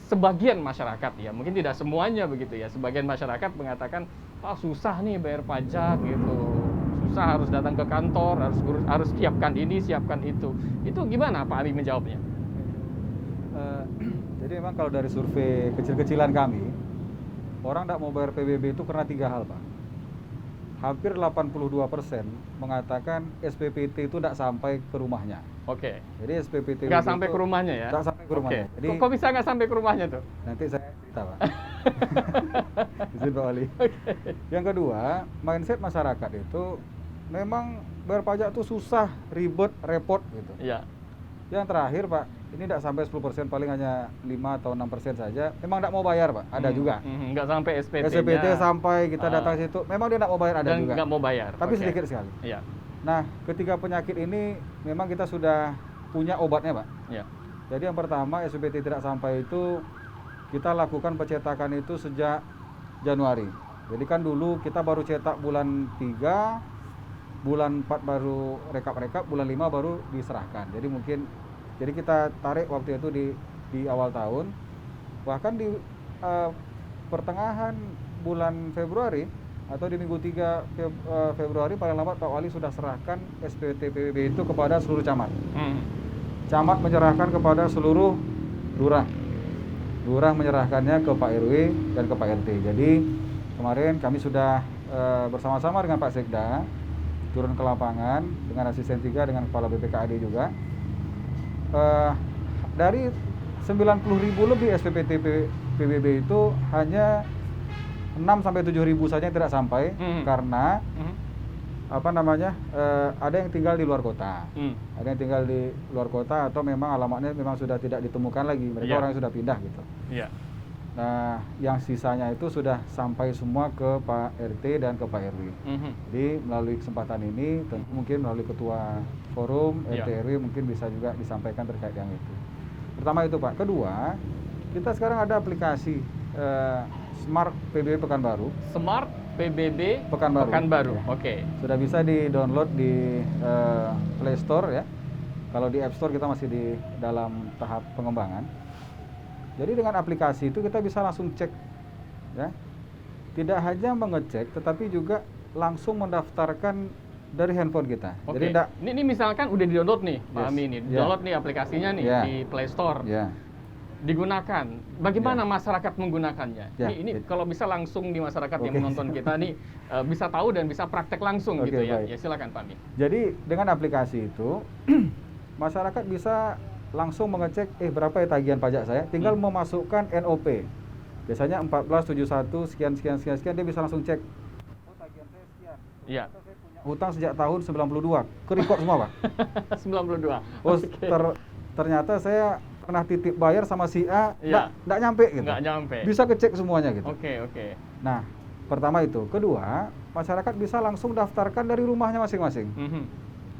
sebagian masyarakat ya, mungkin tidak semuanya begitu ya. Sebagian masyarakat mengatakan, susah nih bayar pajak gitu. Susah, harus datang ke kantor, harus siapkan ini, siapkan itu. Itu gimana Pak Ami menjawabnya? Jadi memang kalau dari survei kecil-kecilan kami, orang tidak mau bayar PBB itu karena 3 hal Pak. Hampir 82% mengatakan SPPT itu tidak sampai ke rumahnya. Oke. Jadi SPPT nggak sampai ke rumahnya ya? Nggak sampai ke rumahnya. Oke. Jadi, kok bisa nggak sampai ke rumahnya tuh? Nanti saya cerita Pak. Izin Pak Wali. Yang kedua, mindset masyarakat itu memang bayar pajak itu susah, ribet, repot gitu. Iya. Yang terakhir Pak, ini tidak sampai 10%, paling hanya 5 atau 6% saja. Memang tidak mau bayar Pak, ada juga. Nggak sampai SPT-nya. SPT sampai kita datang situ, memang dia tidak mau bayar, ada dan juga. Nggak mau bayar. Tapi sedikit sekali. Iya. Nah, ketiga penyakit ini memang kita sudah punya obatnya Pak. Iya. Jadi yang pertama SPT tidak sampai itu kita lakukan pencetakan itu sejak Januari. Jadi kan dulu kita baru cetak bulan 3, bulan 4 baru rekap-rekap, bulan 5 baru diserahkan. Jadi kita tarik waktu itu di awal tahun, bahkan di pertengahan bulan Februari atau di minggu 3 Februari paling lambat Pak Wali sudah serahkan SPT PBB itu kepada seluruh camat. Camat menyerahkan kepada seluruh lurah. Lurah menyerahkannya ke Pak RW dan ke Pak RT. Jadi kemarin kami sudah bersama-sama dengan Pak Sekda turun ke lapangan dengan asisten 3 dengan kepala BPKAD juga. Dari 90.000 lebih SPPT PBB itu hanya 6-7.000 saja yang tidak sampai karena ada yang tinggal di luar kota, ada yang tinggal di luar kota atau memang alamatnya memang sudah tidak ditemukan lagi, mereka orang yang sudah pindah gitu. Nah, yang sisanya itu sudah sampai semua ke Pak RT dan ke Pak RW. Jadi melalui kesempatan ini, tentu mungkin melalui Ketua Forum RT RW mungkin bisa juga disampaikan terkait yang itu. Pertama itu Pak. Kedua, kita sekarang ada aplikasi Smart PBB Pekanbaru. Smart PBB Pekanbaru. Ya. Oke. Sudah bisa di-download di Play Store ya. Kalau di App Store kita masih di dalam tahap pengembangan. Jadi dengan aplikasi itu kita bisa langsung cek ya. Tidak hanya mengecek tetapi juga langsung mendaftarkan dari handphone kita. Oke. Jadi ini misalkan udah di-download nih, Pak Ami nih. Download nih aplikasinya nih di Play Store. Digunakan. Bagaimana masyarakat menggunakannya? Ini kalau bisa langsung di masyarakat yang menonton kita nih bisa tahu dan bisa praktek langsung gitu ya. Ya silakan Pak Ami. Jadi dengan aplikasi itu masyarakat bisa langsung mengecek berapa ya tagihan pajak saya, tinggal memasukkan NOP. Biasanya 1471 sekian dia bisa langsung cek. Oh, tagihan saya sekian. Iya. Hutang sejak tahun 92, ke-record semua Pak. 92. Oh, ternyata saya pernah titip bayar sama si A, nggak nyampe gitu. Nggak nyampe. Bisa kecek semuanya gitu. Oke. Nah, pertama itu. Kedua, masyarakat bisa langsung daftarkan dari rumahnya masing-masing.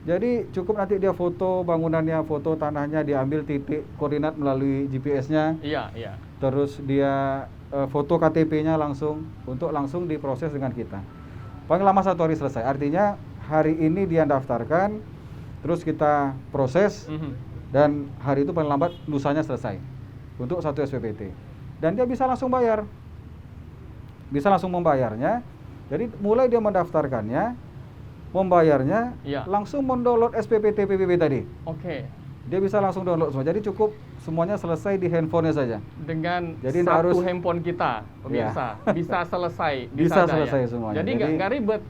Jadi cukup nanti dia foto bangunannya, foto tanahnya, diambil titik koordinat melalui GPS-nya. Iya. Terus dia foto KTP-nya langsung diproses dengan kita. Paling lama 1 hari selesai. Artinya hari ini dia daftarkan, terus kita proses, dan hari itu paling lambat lusanya selesai untuk 1 SPPT. Dan dia bisa langsung bayar. Bisa langsung membayarnya. Jadi mulai dia mendaftarkannya, membayarnya, langsung mendownload SPPT PBB tadi. Oke. Dia bisa langsung download semua. Jadi cukup semuanya selesai di handphonenya saja. Dengan jadi satu handphone kita, pemirsa, bisa selesai. Bisa selesai semuanya. Jadi nggak ribet.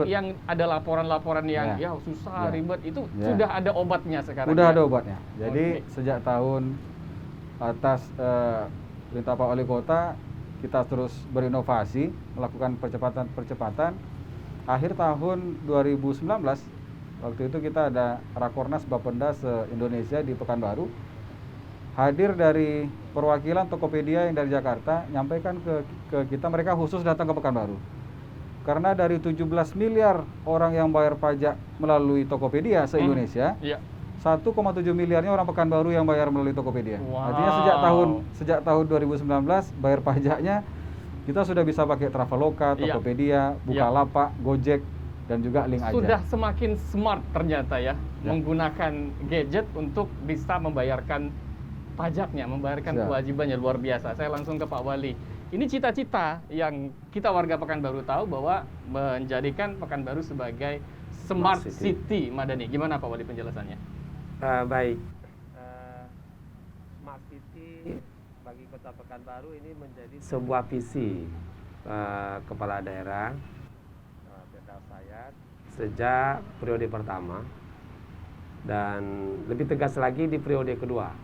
Yang ada laporan-laporan yang susah, ribet, itu sudah ada obatnya sekarang. Sudah ada obatnya. Jadi sejak tahun atas perintah Pak Wali Kota, kita terus berinovasi, melakukan percepatan. Akhir tahun 2019, waktu itu kita ada Rakornas Bapenda se-Indonesia di Pekanbaru. Hadir dari perwakilan Tokopedia yang dari Jakarta, nyampaikan ke kita, mereka khusus datang ke Pekanbaru. Karena dari 17 miliar orang yang bayar pajak melalui Tokopedia se-Indonesia, 1,7 miliarnya orang Pekanbaru yang bayar melalui Tokopedia. Artinya sejak tahun 2019 bayar pajaknya kita sudah bisa pakai Traveloka, Tokopedia, Bukalapak, Gojek, dan juga Link Aja. Sudah semakin smart ternyata menggunakan gadget untuk bisa membayarkan pajaknya, membayarkan kewajibannya. Luar biasa. Saya langsung ke Pak Wali. Ini cita-cita yang kita warga Pekanbaru tahu bahwa menjadikan Pekanbaru sebagai Smart City Madani. Gimana Pak Wali penjelasannya? Baik. Smart City bagi Kota Pekanbaru ini menjadi sebuah visi kepala daerah Firdaus Sayat sejak periode pertama, dan lebih tegas lagi di periode kedua,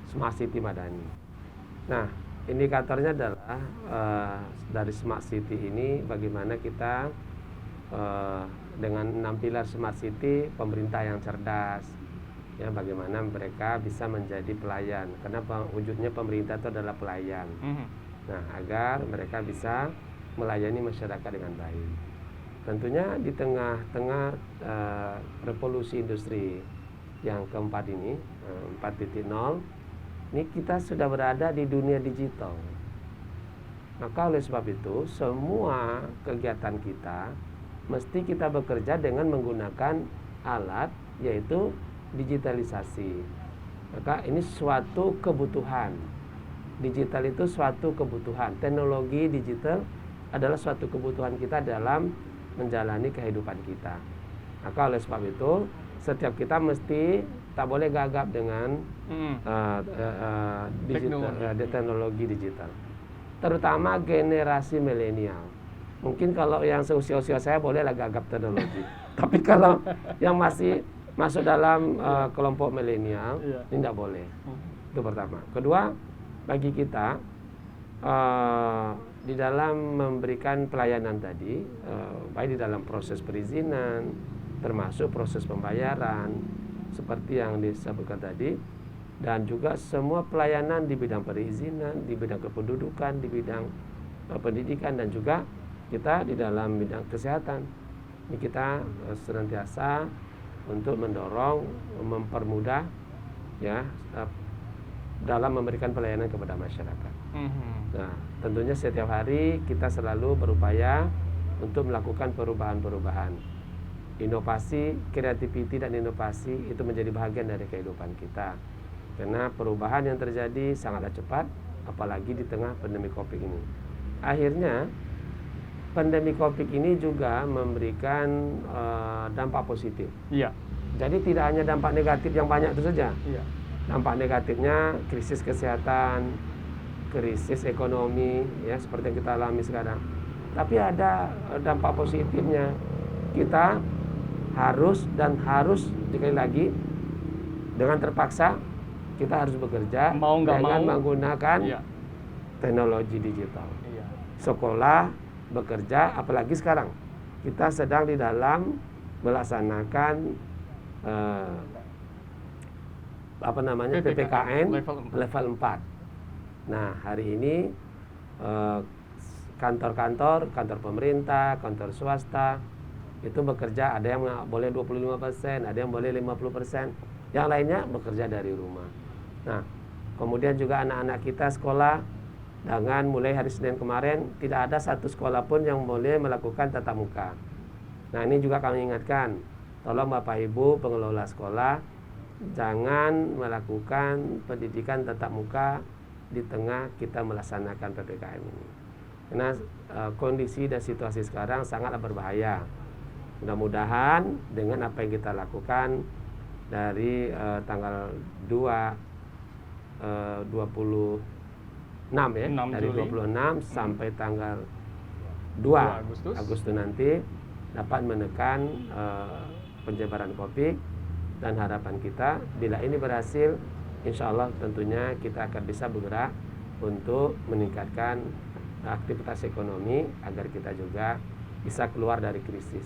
Smart City Madani. Nah, indikatornya adalah dari Smart City ini bagaimana kita dengan 6 pilar Smart City, pemerintah yang cerdas, bagaimana mereka bisa menjadi pelayan, karena wujudnya pemerintah itu adalah pelayan. Nah, agar mereka bisa melayani masyarakat dengan baik. Tentunya di tengah-tengah revolusi industri yang keempat ini, 4.0, ini kita sudah berada di dunia digital. Maka oleh sebab itu, semua kegiatan kita mesti kita bekerja dengan menggunakan alat, yaitu digitalisasi. Maka ini suatu kebutuhan. Digital itu suatu kebutuhan. Teknologi digital adalah suatu kebutuhan kita dalam menjalani kehidupan kita. Maka oleh sebab itu, setiap kita mesti tak boleh gagap dengan teknologi digital. Terutama generasi milenial. Mungkin kalau yang seusia-usia saya bolehlah gagap teknologi. Tapi kalau yang masih masuk dalam kelompok milenial, ini tidak boleh. Itu pertama. Kedua, bagi kita di dalam memberikan pelayanan tadi, baik di dalam proses perizinan, termasuk proses pembayaran, seperti yang disebutkan tadi, dan juga semua pelayanan di bidang perizinan, di bidang kependudukan, di bidang pendidikan, dan juga kita di dalam bidang kesehatan. Ini kita senantiasa untuk mendorong, mempermudah dalam memberikan pelayanan kepada masyarakat. Nah, tentunya setiap hari kita selalu berupaya untuk melakukan perubahan-perubahan. Inovasi, kreativiti dan inovasi itu menjadi bagian dari kehidupan kita. Karena perubahan yang terjadi sangatlah cepat, apalagi di tengah pandemi Covid ini. Akhirnya, pandemi Covid ini juga memberikan dampak positif. Jadi tidak hanya dampak negatif yang banyak itu saja. Dampak negatifnya krisis kesehatan, krisis ekonomi, seperti yang kita alami sekarang. Tapi ada dampak positifnya. Kita harus sekali lagi dengan terpaksa kita harus bekerja dengan menggunakan teknologi digital. Sekolah bekerja, apalagi sekarang kita sedang di dalam melaksanakan PPKN level 4. Nah, hari ini kantor-kantor pemerintah, kantor swasta itu bekerja, ada yang boleh 25%, ada yang boleh 50%, yang lainnya bekerja dari rumah. Nah, kemudian juga anak-anak kita sekolah, dengan mulai hari Senin kemarin tidak ada satu sekolah pun yang boleh melakukan tatap muka. Nah, ini juga kami ingatkan, tolong Bapak Ibu pengelola sekolah jangan melakukan pendidikan tatap muka di tengah kita melaksanakan PPKM ini. Karena kondisi dan situasi sekarang sangatlah berbahaya. Mudah-mudahan dengan apa yang kita lakukan dari tanggal 26 ya, dari 26 sampai tanggal 2 Agustus nanti dapat menekan penyebaran COVID, dan harapan kita bila ini berhasil, insya Allah tentunya kita akan bisa bergerak untuk meningkatkan aktivitas ekonomi agar kita juga bisa keluar dari krisis,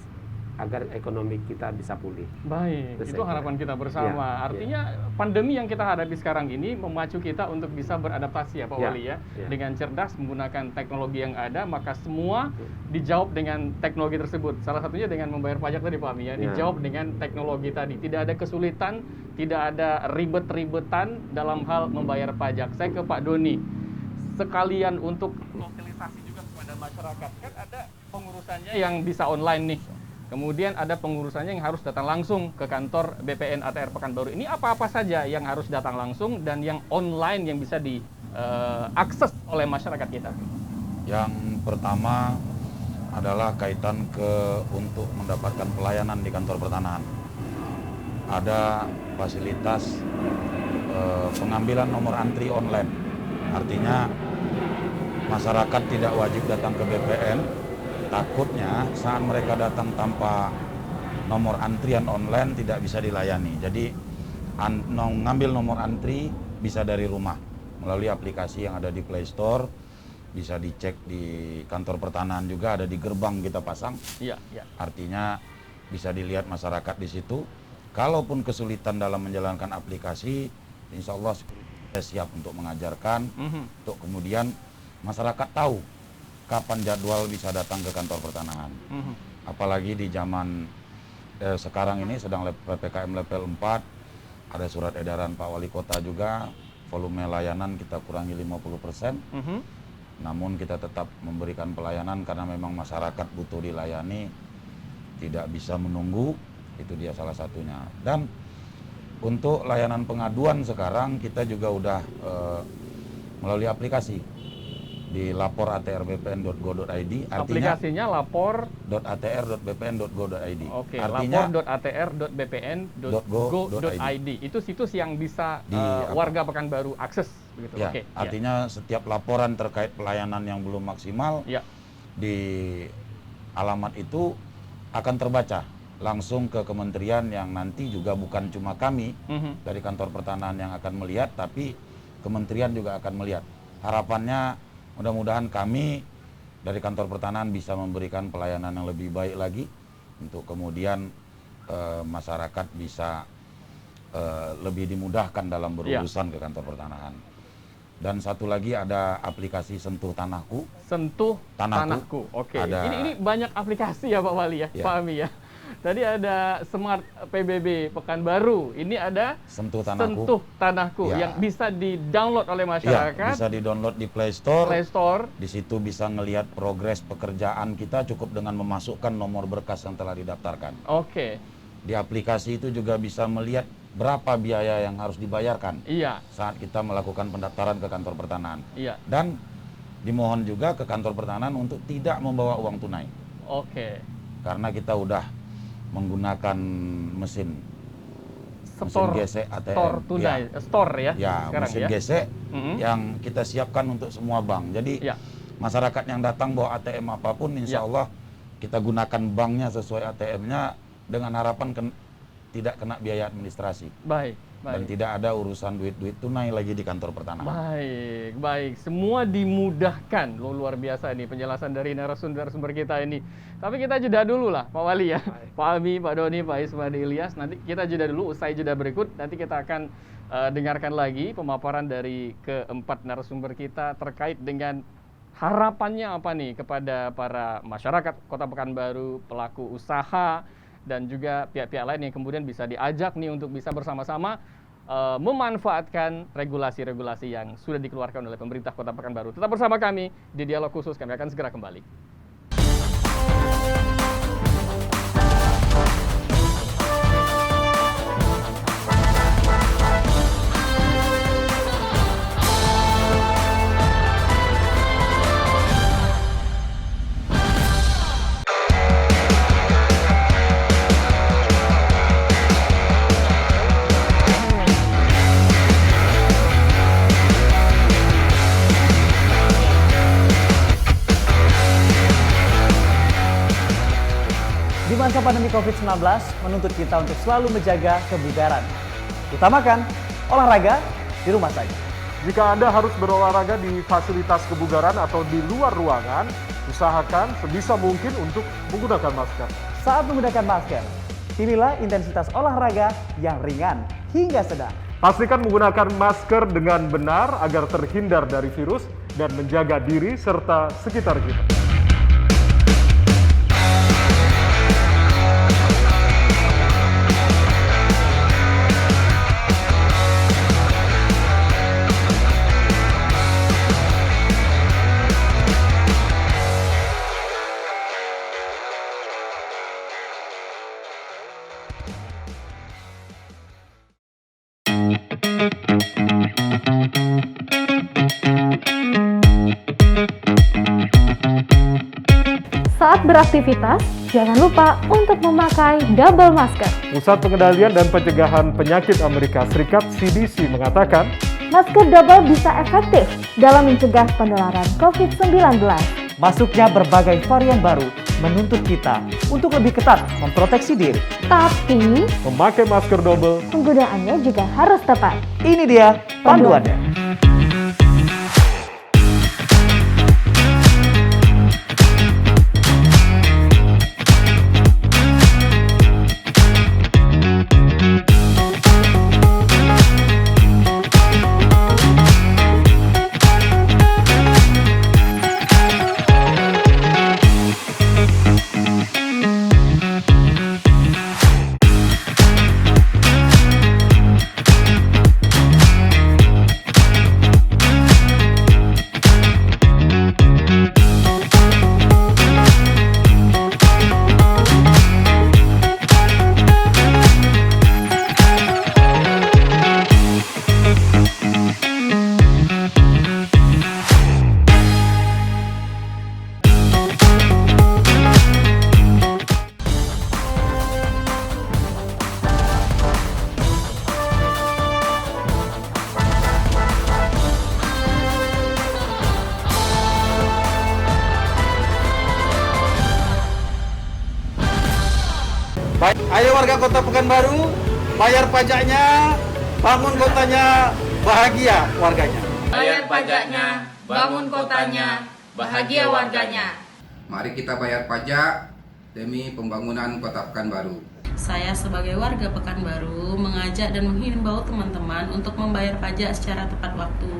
agar ekonomi kita bisa pulih. Baik, itu harapan kita bersama. Artinya pandemi yang kita hadapi sekarang ini memacu kita untuk bisa beradaptasi ya Pak Wali ya. Dengan cerdas menggunakan teknologi yang ada, maka semua dijawab dengan teknologi tersebut. Salah satunya dengan membayar pajak tadi Pak Ami ya, dijawab dengan teknologi tadi. Tidak ada kesulitan, tidak ada ribet-ribetan dalam hal membayar pajak. Saya ke Pak Doni, sekalian untuk sosialisasi juga kepada masyarakat. Kan ada pengurusannya yang bisa online nih. Kemudian ada pengurusannya yang harus datang langsung ke kantor BPN ATR Pekanbaru. Ini apa-apa saja yang harus datang langsung dan yang online yang bisa diakses oleh masyarakat kita? Yang pertama adalah kaitan untuk mendapatkan pelayanan di kantor pertanahan. Ada fasilitas pengambilan nomor antri online. Artinya masyarakat tidak wajib datang ke BPN. Takutnya saat mereka datang tanpa nomor antrian online tidak bisa dilayani. Jadi ngambil nomor antri bisa dari rumah melalui aplikasi yang ada di Play Store, bisa dicek di kantor pertanahan juga, ada di gerbang kita pasang. Artinya bisa dilihat masyarakat di situ. Kalaupun kesulitan dalam menjalankan aplikasi, insya Allah kita siap untuk mengajarkan, untuk kemudian masyarakat tahu kapan jadwal bisa datang ke kantor pertanahan. Apalagi di zaman sekarang ini sedang PPKM level 4, ada surat edaran Pak Wali Kota juga, volume layanan kita kurangi 50%. Namun kita tetap memberikan pelayanan karena memang masyarakat butuh dilayani, tidak bisa menunggu, itu dia salah satunya. Dan untuk layanan pengaduan sekarang kita juga udah melalui aplikasi di lapor.atrbpn.go.id, aplikasinya lapor.atr.bpn.go.id. Oke, lapor.atr.bpn.go.id. Itu situs yang bisa warga Pekanbaru akses begitu. Ya, artinya setiap laporan terkait pelayanan yang belum maksimal di alamat itu akan terbaca langsung ke kementerian, yang nanti juga bukan cuma kami dari kantor pertanahan yang akan melihat, tapi kementerian juga akan melihat. Harapannya mudah-mudahan kami dari kantor pertanahan bisa memberikan pelayanan yang lebih baik lagi untuk kemudian masyarakat bisa lebih dimudahkan dalam berurusan ke kantor pertanahan. Dan satu lagi ada aplikasi Sentuh Tanahku. Sentuh Tanahku. Oke. Ini banyak aplikasi ya Pak Wali ya, Pak Ami ya. Tadi ada Smart PBB Pekanbaru, ini ada Sentuh Tanahku yang bisa di-download oleh masyarakat. Bisa di-download di Play Store. Di situ bisa ngelihat progres pekerjaan kita cukup dengan memasukkan nomor berkas yang telah didaftarkan. Oke. Di aplikasi itu juga bisa melihat berapa biaya yang harus dibayarkan saat kita melakukan pendaftaran ke kantor pertanahan. Dan dimohon juga ke kantor pertanahan untuk tidak membawa uang tunai. Oke. Karena kita udah menggunakan mesin gesek ATM, mesin gesek yang kita siapkan untuk semua bank. Jadi masyarakat yang datang bawa ATM apapun, insya Allah kita gunakan banknya sesuai ATM-nya dengan harapan tidak kena biaya administrasi. Baik. Dan tidak ada urusan duit-duit tunai lagi di kantor pertanahan. Baik. Semua dimudahkan. Luar biasa nih penjelasan dari narasumber kita ini. Tapi kita jeda dulu lah, Pak Wali ya. Pak Ami, Pak Doni, Pak Ismadi Ilyas. Nanti kita jeda dulu, usai jeda berikut. Nanti kita akan dengarkan lagi pemaparan dari keempat narasumber kita terkait dengan harapannya apa nih kepada para masyarakat Kota Pekanbaru, pelaku usaha, dan juga pihak-pihak lain yang kemudian bisa diajak nih untuk bisa bersama-sama memanfaatkan regulasi-regulasi yang sudah dikeluarkan oleh pemerintah Kota Pekanbaru. Tetap bersama kami di Dialog Khusus, kami akan segera kembali. Masa pandemi COVID-19 menuntut kita untuk selalu menjaga kebugaran. Utamakan olahraga di rumah saja. Jika Anda harus berolahraga di fasilitas kebugaran atau di luar ruangan, usahakan sebisa mungkin untuk menggunakan masker. Saat menggunakan masker, pilihlah intensitas olahraga yang ringan hingga sedang. Pastikan menggunakan masker dengan benar agar terhindar dari virus dan menjaga diri serta sekitar kita. Saat beraktivitas, jangan lupa untuk memakai double masker. Pusat Pengendalian dan Pencegahan Penyakit Amerika Serikat (CDC) mengatakan, masker double bisa efektif dalam mencegah penularan COVID-19. Masuknya berbagai varian baru menuntut kita untuk lebih ketat memproteksi diri. Tapi, memakai masker double, penggunaannya juga harus tepat. Ini dia panduannya. Ayo warga Kota Pekanbaru, bayar pajaknya, bangun kotanya, bahagia warganya. Bayar pajaknya, bangun kotanya, bahagia warganya. Mari kita bayar pajak demi pembangunan Kota Pekanbaru. Saya sebagai warga Pekanbaru mengajak dan menghimbau teman-teman untuk membayar pajak secara tepat waktu.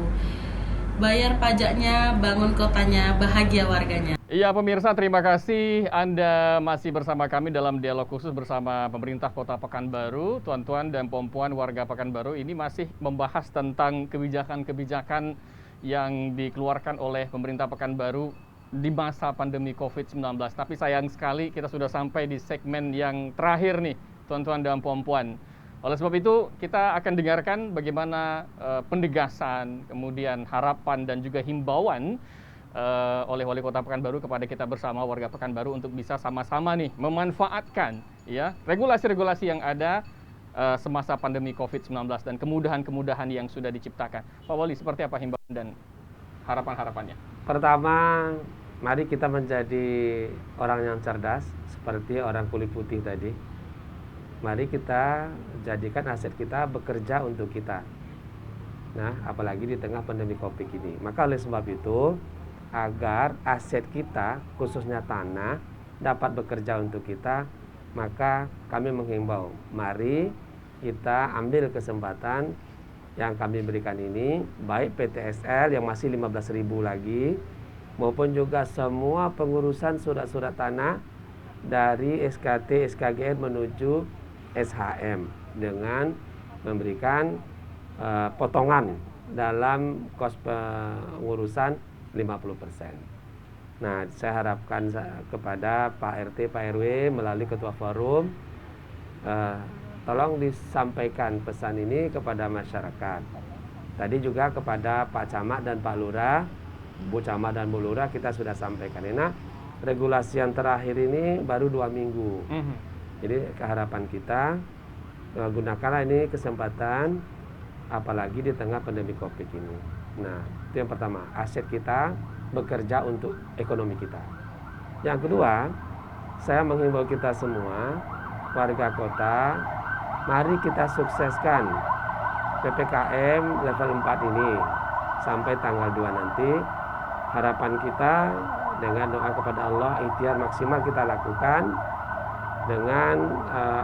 Bayar pajaknya, bangun kotanya, bahagia warganya. Iya pemirsa, terima kasih Anda masih bersama kami dalam dialog khusus bersama pemerintah Kota Pekanbaru. Tuan-tuan dan puan-puan warga Pekanbaru ini masih membahas tentang kebijakan-kebijakan yang dikeluarkan oleh pemerintah Pekanbaru di masa pandemi COVID-19. Tapi sayang sekali kita sudah sampai di segmen yang terakhir nih, tuan-tuan dan puan-puan. Oleh sebab itu, kita akan dengarkan bagaimana pendegasan, kemudian harapan dan juga himbauan oleh Wali Kota Pekanbaru kepada kita bersama warga Pekanbaru untuk bisa sama-sama nih memanfaatkan ya regulasi-regulasi yang ada semasa pandemi COVID-19 dan kemudahan-kemudahan yang sudah diciptakan. Pak Wali, seperti apa himbauan dan harapan-harapannya? Pertama, mari kita menjadi orang yang cerdas seperti orang kulit putih tadi. mari kita jadikan aset kita bekerja untuk kita. Nah, apalagi di tengah pandemi Covid ini. Maka oleh sebab itu, agar aset kita, khususnya tanah, dapat bekerja untuk kita, maka kami menghimbau, mari kita ambil kesempatan yang kami berikan ini, baik PTSL yang masih 15.000 lagi, maupun juga semua pengurusan surat-surat tanah dari SKT, SKGN menuju SHM dengan memberikan potongan dalam kos pengurusan 50%. Nah, saya harapkan kepada Pak RT, Pak RW melalui Ketua Forum, tolong disampaikan pesan ini kepada masyarakat. Tadi juga kepada Pak Camat dan Pak Lurah, Bu Camat dan Bu Lurah kita sudah sampaikan. Nah, regulasi yang terakhir ini baru 2 minggu. Jadi keharapan kita, gunakanlah ini kesempatan, apalagi di tengah pandemi Covid ini. Nah, itu yang pertama, aset kita bekerja untuk ekonomi kita. Yang kedua, saya menghimbau kita semua, warga kota, mari kita sukseskan PPKM level 4 ini sampai tanggal 2 nanti. Harapan kita dengan doa kepada Allah, ikhtiar maksimal kita lakukan dengan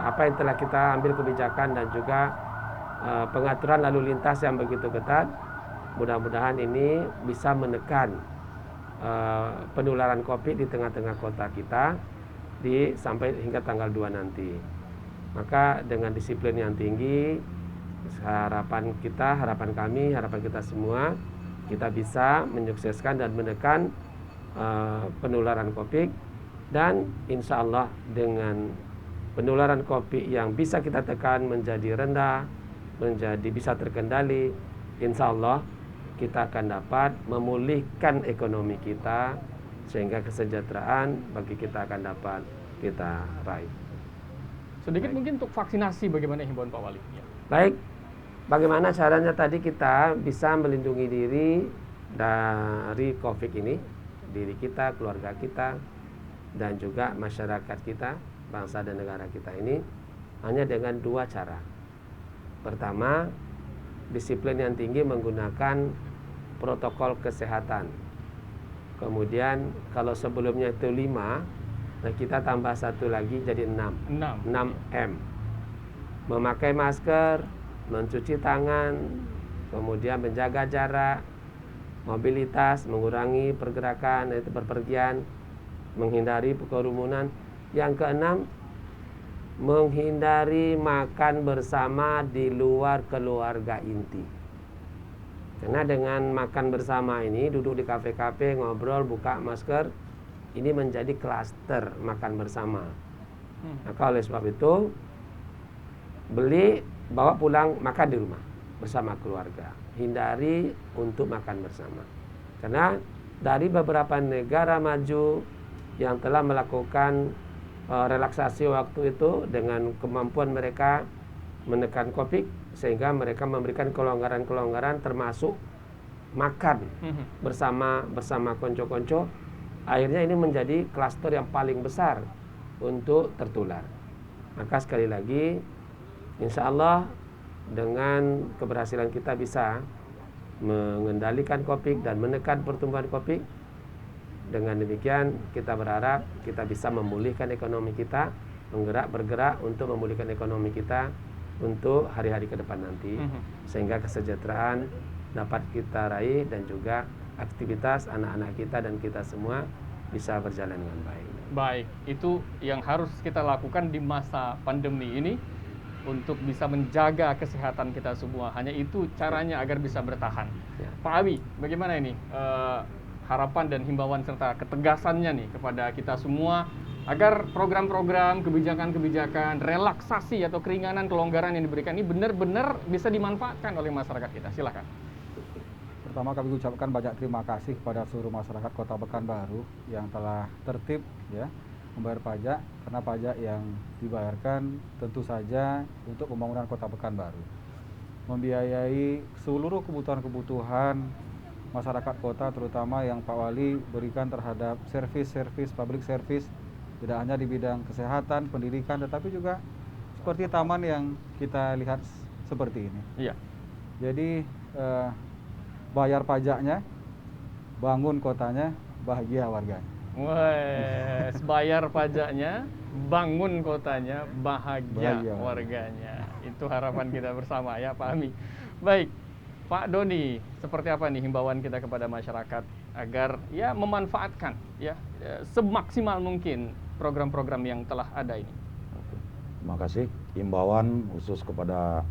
apa yang telah kita ambil kebijakan dan juga pengaturan lalu lintas yang begitu ketat. Mudah-mudahan ini bisa menekan penularan Covid di tengah-tengah kota kita sampai hingga tanggal 2 nanti. Maka dengan disiplin yang tinggi, harapan kami, harapan kita semua, kita bisa menyukseskan dan menekan penularan Covid, dan insya Allah dengan penularan Covid yang bisa kita tekan menjadi rendah, menjadi bisa terkendali, insya Allah kita akan dapat memulihkan ekonomi kita sehingga kesejahteraan bagi kita akan dapat kita raih. Sedikit mungkin untuk vaksinasi, bagaimana himbauan Pak Wali? Ya. Baik, bagaimana caranya tadi kita bisa melindungi diri dari Covid ini, diri kita, keluarga kita, dan juga masyarakat kita, bangsa dan negara kita ini, hanya dengan 2 cara. Pertama, disiplin yang tinggi menggunakan protokol kesehatan. Kemudian kalau sebelumnya itu 5, nah kita tambah 1 lagi jadi 6M. Memakai masker, mencuci tangan, kemudian menjaga jarak, mobilitas, mengurangi pergerakan, yaitu berpergian, menghindari kerumunan. Yang ke-6, menghindari makan bersama di luar keluarga inti. Karena dengan makan bersama ini, duduk di kafe-kafe, ngobrol, buka masker, ini menjadi klaster makan bersama. Maka oleh sebab itu, bawa pulang, makan di rumah bersama keluarga. Hindari untuk makan bersama. Karena dari beberapa negara maju yang telah melakukan relaksasi waktu itu dengan kemampuan mereka menekan Covid, sehingga mereka memberikan kelonggaran-kelonggaran termasuk makan bersama konco-konco. Akhirnya ini menjadi klaster yang paling besar untuk tertular. Maka sekali lagi, insya Allah dengan keberhasilan kita bisa mengendalikan Covid dan menekan pertumbuhan Covid. Dengan demikian kita berharap kita bisa memulihkan ekonomi kita, bergerak untuk memulihkan ekonomi kita untuk hari-hari ke depan nanti, sehingga kesejahteraan dapat kita raih dan juga aktivitas anak-anak kita dan kita semua bisa berjalan dengan baik. Baik, itu yang harus kita lakukan di masa pandemi ini untuk bisa menjaga kesehatan kita semua. Hanya itu caranya agar bisa bertahan. Pak Abi, bagaimana ini harapan dan himbauan serta ketegasannya nih kepada kita semua agar program-program, kebijakan-kebijakan, relaksasi atau keringanan, kelonggaran yang diberikan ini benar-benar bisa dimanfaatkan oleh masyarakat kita. Silakan. Pertama kami ucapkan banyak terima kasih kepada seluruh masyarakat Kota Pekanbaru yang telah tertib ya membayar pajak, karena pajak yang dibayarkan tentu saja untuk pembangunan Kota Pekanbaru, membiayai seluruh kebutuhan-kebutuhan masyarakat kota, terutama yang Pak Wali berikan terhadap service public service, tidak hanya di bidang kesehatan, pendidikan, tetapi juga seperti taman yang kita lihat seperti ini. Iya. Jadi bayar pajaknya, bangun kotanya, bahagia warganya. Wes, bayar pajaknya, bangun kotanya, bahagia warganya. Itu harapan kita bersama ya Pak Ami. Baik, Pak Doni, seperti apa nih himbauan kita kepada masyarakat agar ya memanfaatkan ya semaksimal mungkin program-program yang telah ada ini? Terima kasih. Himbauan khusus kepada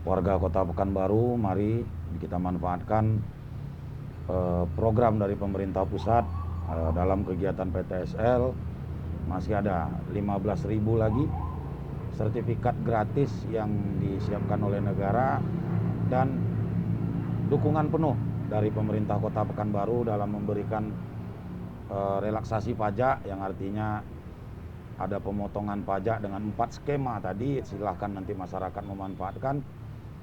warga Kota Pekanbaru, mari kita manfaatkan program dari pemerintah pusat dalam kegiatan PTSL. Masih ada 15.000 lagi sertifikat gratis yang disiapkan oleh negara dan dukungan penuh dari pemerintah Kota Pekanbaru dalam memberikan relaksasi pajak, yang artinya ada pemotongan pajak dengan 4 skema tadi. Silahkan nanti masyarakat memanfaatkan,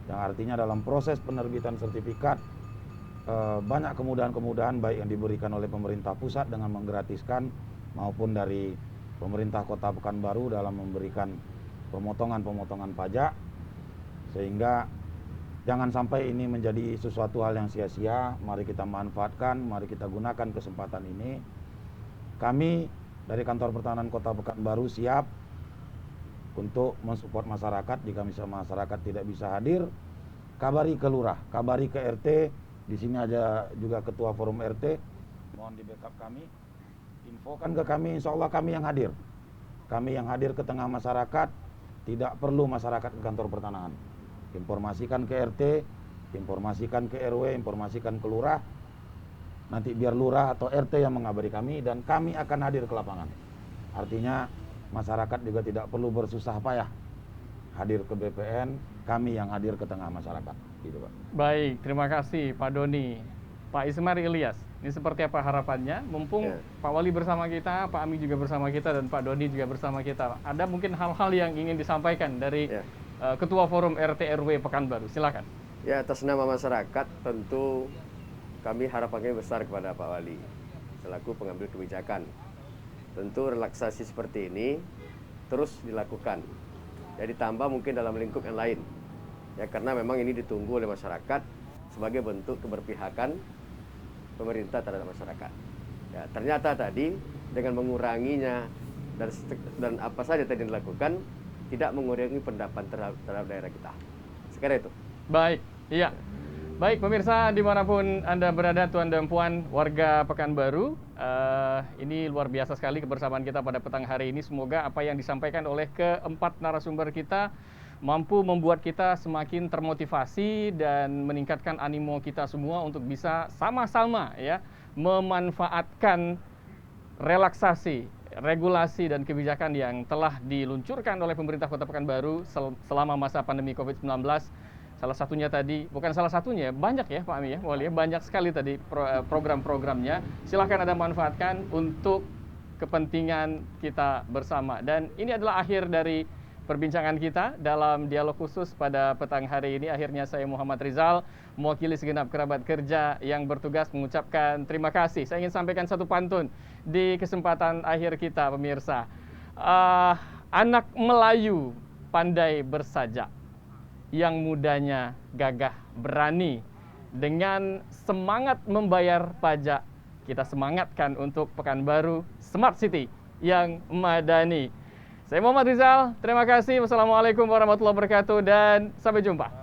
yang artinya dalam proses penerbitan sertifikat banyak kemudahan-kemudahan baik yang diberikan oleh pemerintah pusat dengan menggratiskan maupun dari pemerintah Kota Pekanbaru dalam memberikan pemotongan-pemotongan pajak, sehingga jangan sampai ini menjadi sesuatu hal yang sia-sia. Mari kita manfaatkan, mari kita gunakan kesempatan ini. Kami dari Kantor Pertahanan Kota Pekanbaru siap untuk mensupport masyarakat. Jika misalnya masyarakat tidak bisa hadir, kabari ke lurah, kabari ke RT. Di sini ada juga ketua forum RT. Mohon di backup kami, infokan ke kami, insya Allah kami yang hadir. Kami yang hadir ke tengah masyarakat, tidak perlu masyarakat ke kantor pertanahan. Informasikan ke RT, informasikan ke RW, informasikan ke lurah. Nanti biar lurah atau RT yang mengabari kami dan kami akan hadir ke lapangan. Artinya masyarakat juga tidak perlu bersusah payah hadir ke BPN, kami yang hadir ke tengah masyarakat. Gitu, Pak. Baik, terima kasih Pak Doni. Pak Ismar Ilyas, ini seperti apa harapannya? Mumpung Pak Wali bersama kita, Pak Ami juga bersama kita, dan Pak Doni juga bersama kita. Ada mungkin hal-hal yang ingin disampaikan dari Ketua Forum RT RW Pekanbaru, silakan. Ya, atas nama masyarakat tentu kami harapannya besar kepada Pak Wali selaku pengambil kebijakan. Tentu relaksasi seperti ini terus dilakukan. Ya, ditambah mungkin dalam lingkup yang lain. Ya, karena memang ini ditunggu oleh masyarakat sebagai bentuk keberpihakan pemerintah terhadap masyarakat. Ya, ternyata tadi dengan menguranginya dan apa saja tadi dilakukan tidak mengurangi pendapat terhadap daerah kita. Sekarang itu. Baik, iya. Baik pemirsa dimanapun Anda berada, Tuan dan Puan warga Pekanbaru, ini luar biasa sekali kebersamaan kita pada petang hari ini. Semoga apa yang disampaikan oleh keempat narasumber kita mampu membuat kita semakin termotivasi dan meningkatkan animo kita semua untuk bisa sama-sama ya memanfaatkan relaksasi, regulasi dan kebijakan yang telah diluncurkan oleh pemerintah Kota Pekanbaru selama masa pandemi COVID-19. Salah satunya tadi, bukan salah satunya, banyak ya Pak Ami ya, Wali, banyak sekali tadi program-programnya. Silahkan Anda manfaatkan untuk kepentingan kita bersama. Dan ini adalah akhir dari perbincangan kita dalam dialog khusus pada petang hari ini. Akhirnya saya Muhammad Rizal, mewakili segenap kerabat kerja yang bertugas mengucapkan terima kasih. Saya ingin sampaikan satu pantun di kesempatan akhir kita, pemirsa. Anak Melayu pandai bersajak, yang mudanya gagah berani. Dengan semangat membayar pajak, kita semangatkan untuk Pekanbaru Smart City yang madani. Saya Muhammad Rizal, terima kasih. Wassalamualaikum warahmatullahi wabarakatuh dan sampai jumpa.